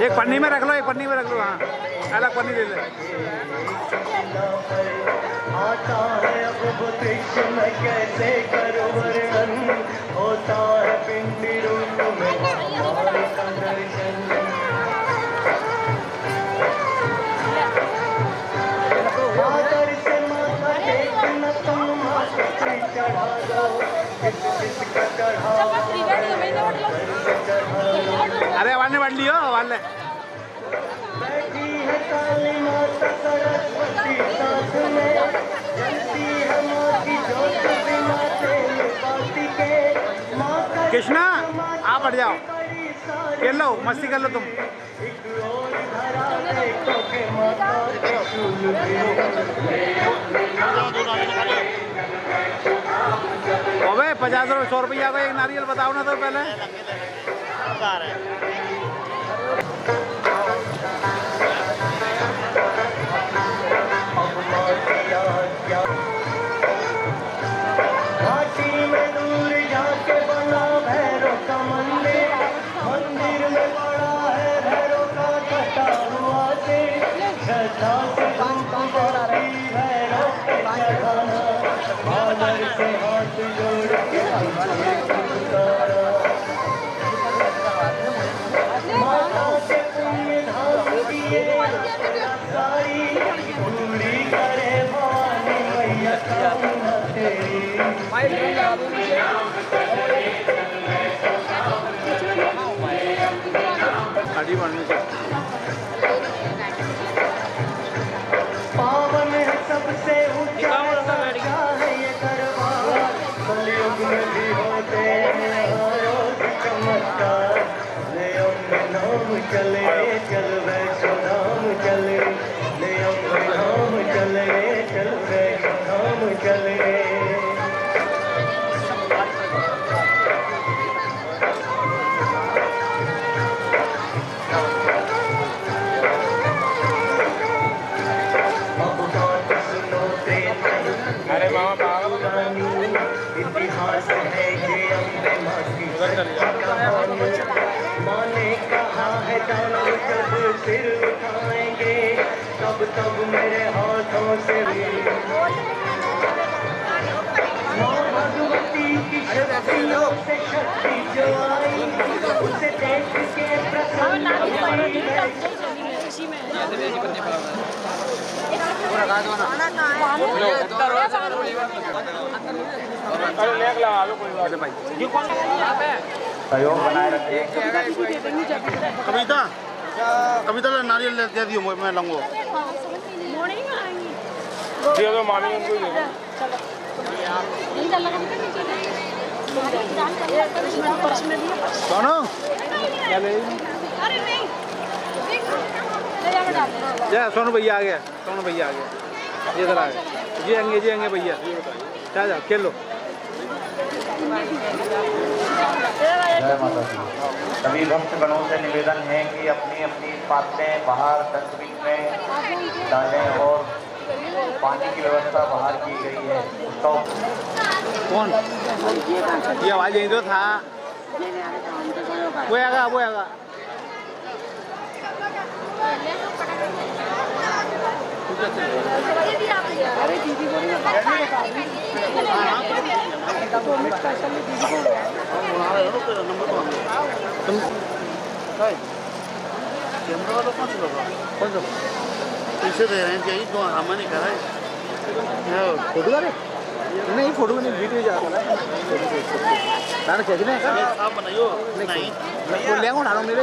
एक पन्नी में रख लो, एक पन्नी में रख लो। हाँ अलग पन्नी ले ले। आता है अब वो दृश्य मैं कैसे करूं वर्णन, होता है पिंडी रूप में हमारे का दर्शन। आदर से माथा टेकना तुम माथे पे चढ़ा दो, किसका चढ़ा अरे वाले वाली हो वाले बैठी है काली माता सरस्वती साथ में, जलती है माँ की ज्योत बिना तेल बाती के। माता कृष्णा आप हट जाओ, खेल लो मस्ती कर लो तुम। एक और धरा देखो के माता त्रिशूल अबे 50 रुपये 100 रुपया का एक नारियल बताओ ना तो पहले। घाटी में दूर जाके बना भैरव का मंदिर, मंदिर में बड़ा है भैरव का कटा हुआ सिर। श्रद्धा से हमको बड़ी भैरव पे चढ़ाना, आदर से हाथ जोड़ के हमसे पुकारा। माता से पुण्य धाम किए सारी, पूरी करे भवानी मैया कामना तेरी। गाड़ी बढ़नी चाहिए। पावन है सबसे ऊंचा है ये दरबार, कलयुग में भी होते हैं रोज चमत्कार। ले अपने नाम चले चल वैष्णो धाम चले, ले अपने नाम चले चल वैष्णो धाम चले। अरे मामा इतिहास है ये अम्बे माँ की कहानी। माँ ने कहा है जानो जब सिर उठाएंगे, तब तब मेरे हाथों से माँ भगवती की शक्तियों से शक्ति जो आई, उसे देख के प्रसन्न हुई। सहयोग बनाए रखिए। कविता कविता नारियल दे दियो मैं लाऊंगा। दे दो मामी उनको ही दे सोनू ये सोनू भैया आ गया, सोनू भैया आ गया, ये इधर आ गए, जी आएंगे भैया, जा जा खेल लो। जय माता दी। सभी भक्तगणों से निवेदन है कि अपनी अपनी पात्रें बाहर डस्टबिन में डालें और पानी की व्यवस्था बाहर की गई है। उसका कौन ये आवाज यही तो था, वो आएगा वो आएगा। अरे दीदी को नहीं बता कौन सा पैसे दे रहे हैं यही तो हमने कहा है फोटो करे नहीं, फोटो नहीं वीडियो जा रहा है तार खींचने का आप बनाइयो नहीं बोल लेंगे उठाओ मेरे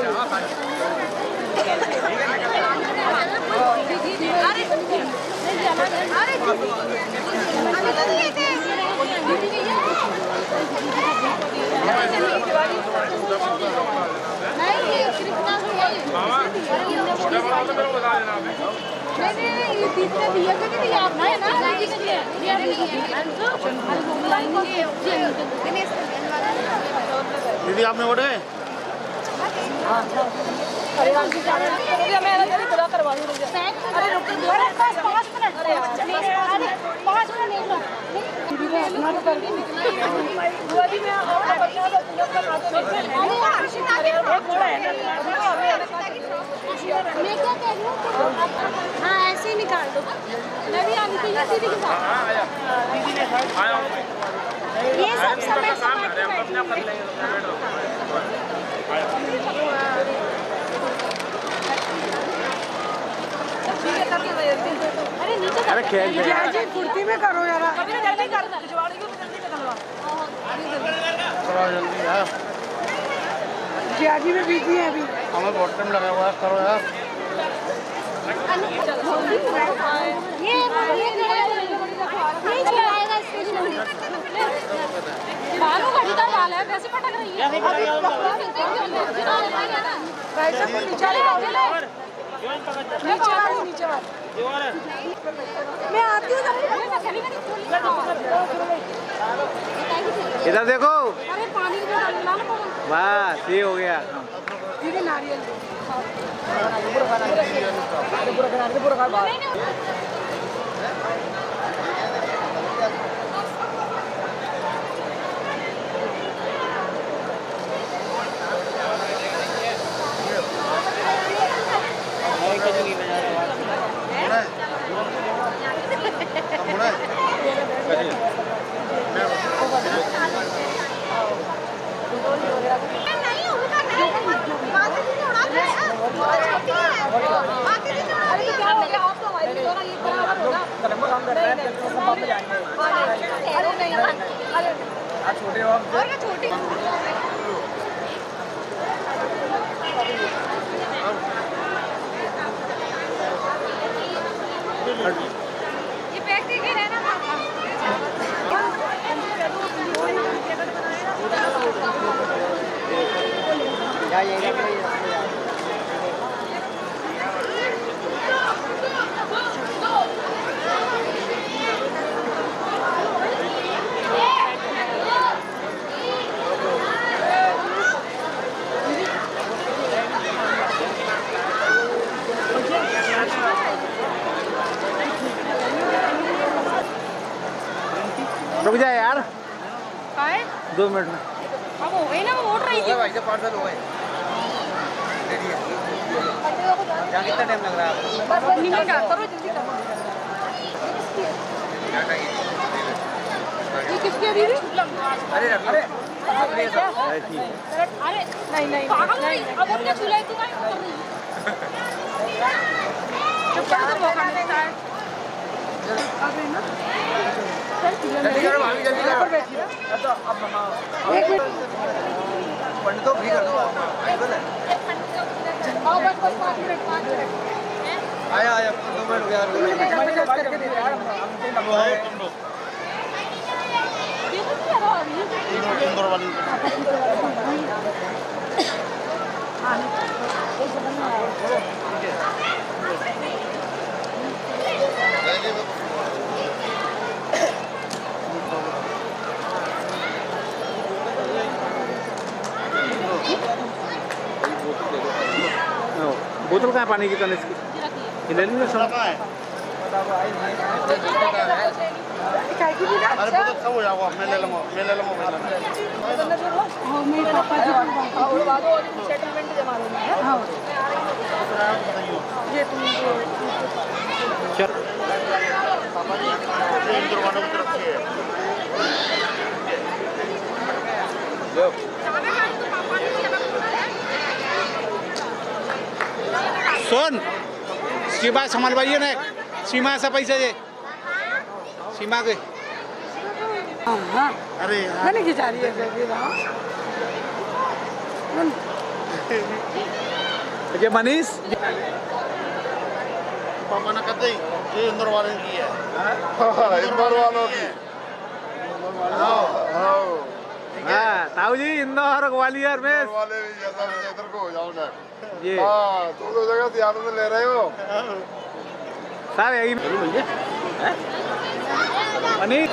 दीदी आपने वोट गए? अरे रुक दो, अरे 5 मिनट, अरे 5 मिनट नहीं लो दीदी ने अपना तो कर दी वो अभी मैं अपना बच्चा का पूजा कर रहा मैं क्या कह रही हूँ। हाँ ऐसे ही निकाल दो, मैं भी आनी चाहिए दीदी के साथ। ये सब समय अरे नीचे अरे खेल जी कुर्ती में करो यार, जल्दी कर जी में बिजी है अभी, हमें बहुत टाइम लगा हुआ है, करो यार। नहीं चलाएगा बालू घड़ी का डाल है, कैसे पटक रही है मैं आती हूँ इधर देखो, अरे पानी में डालना ना बस ये हो गया। दीदी नारियल छोटे ये पैक देके रहना रुक जा यार, काहे 2 मिनट में। अब हो गई ना, वो उठ रही थी भाई से पार्सल हो गए। क्या कितना टाइम लग रहा है आपको? निकल के करो जल्दी करो। ये किसकी है दीदी? अरे अरे अरे नहीं पागल नहीं, अब अपने चूल्हे तू काहे कर रही है? जब क्या तो मौका मिलता है जल्दी करो भाभी, जल्दी करो। तो अब पंडित को फ्री कर दो। आओ बस 5 मिनट आया 2 मिनट हो गया। करके दे यार हम लोग इंदौर वाली बोतल कहाँ है पानी की कन इसकी ले लीजिए सब कहाँ है अरे बोतल सब हो जाओगा मैं ले लूँगा हाँ मेरे पापा जी सेटलमेंट जमा देना हाँ ये तुम चल इंदौर वालों की तरफ से सोन सीमा संभालवाइए ना सीमा से पैसे दे सीमा के हाँ अरे मैंने खिंचा रही है ये मनीष पापा ने कहते ये इंदौर वाले की है इंदौर वालों की हाँ ताऊ जी इंदौर ग्वालियर में वाले इधर को हो जाओ ना ये हाँ दो जगह से आनंद ले रहे हो साहब यही मनीष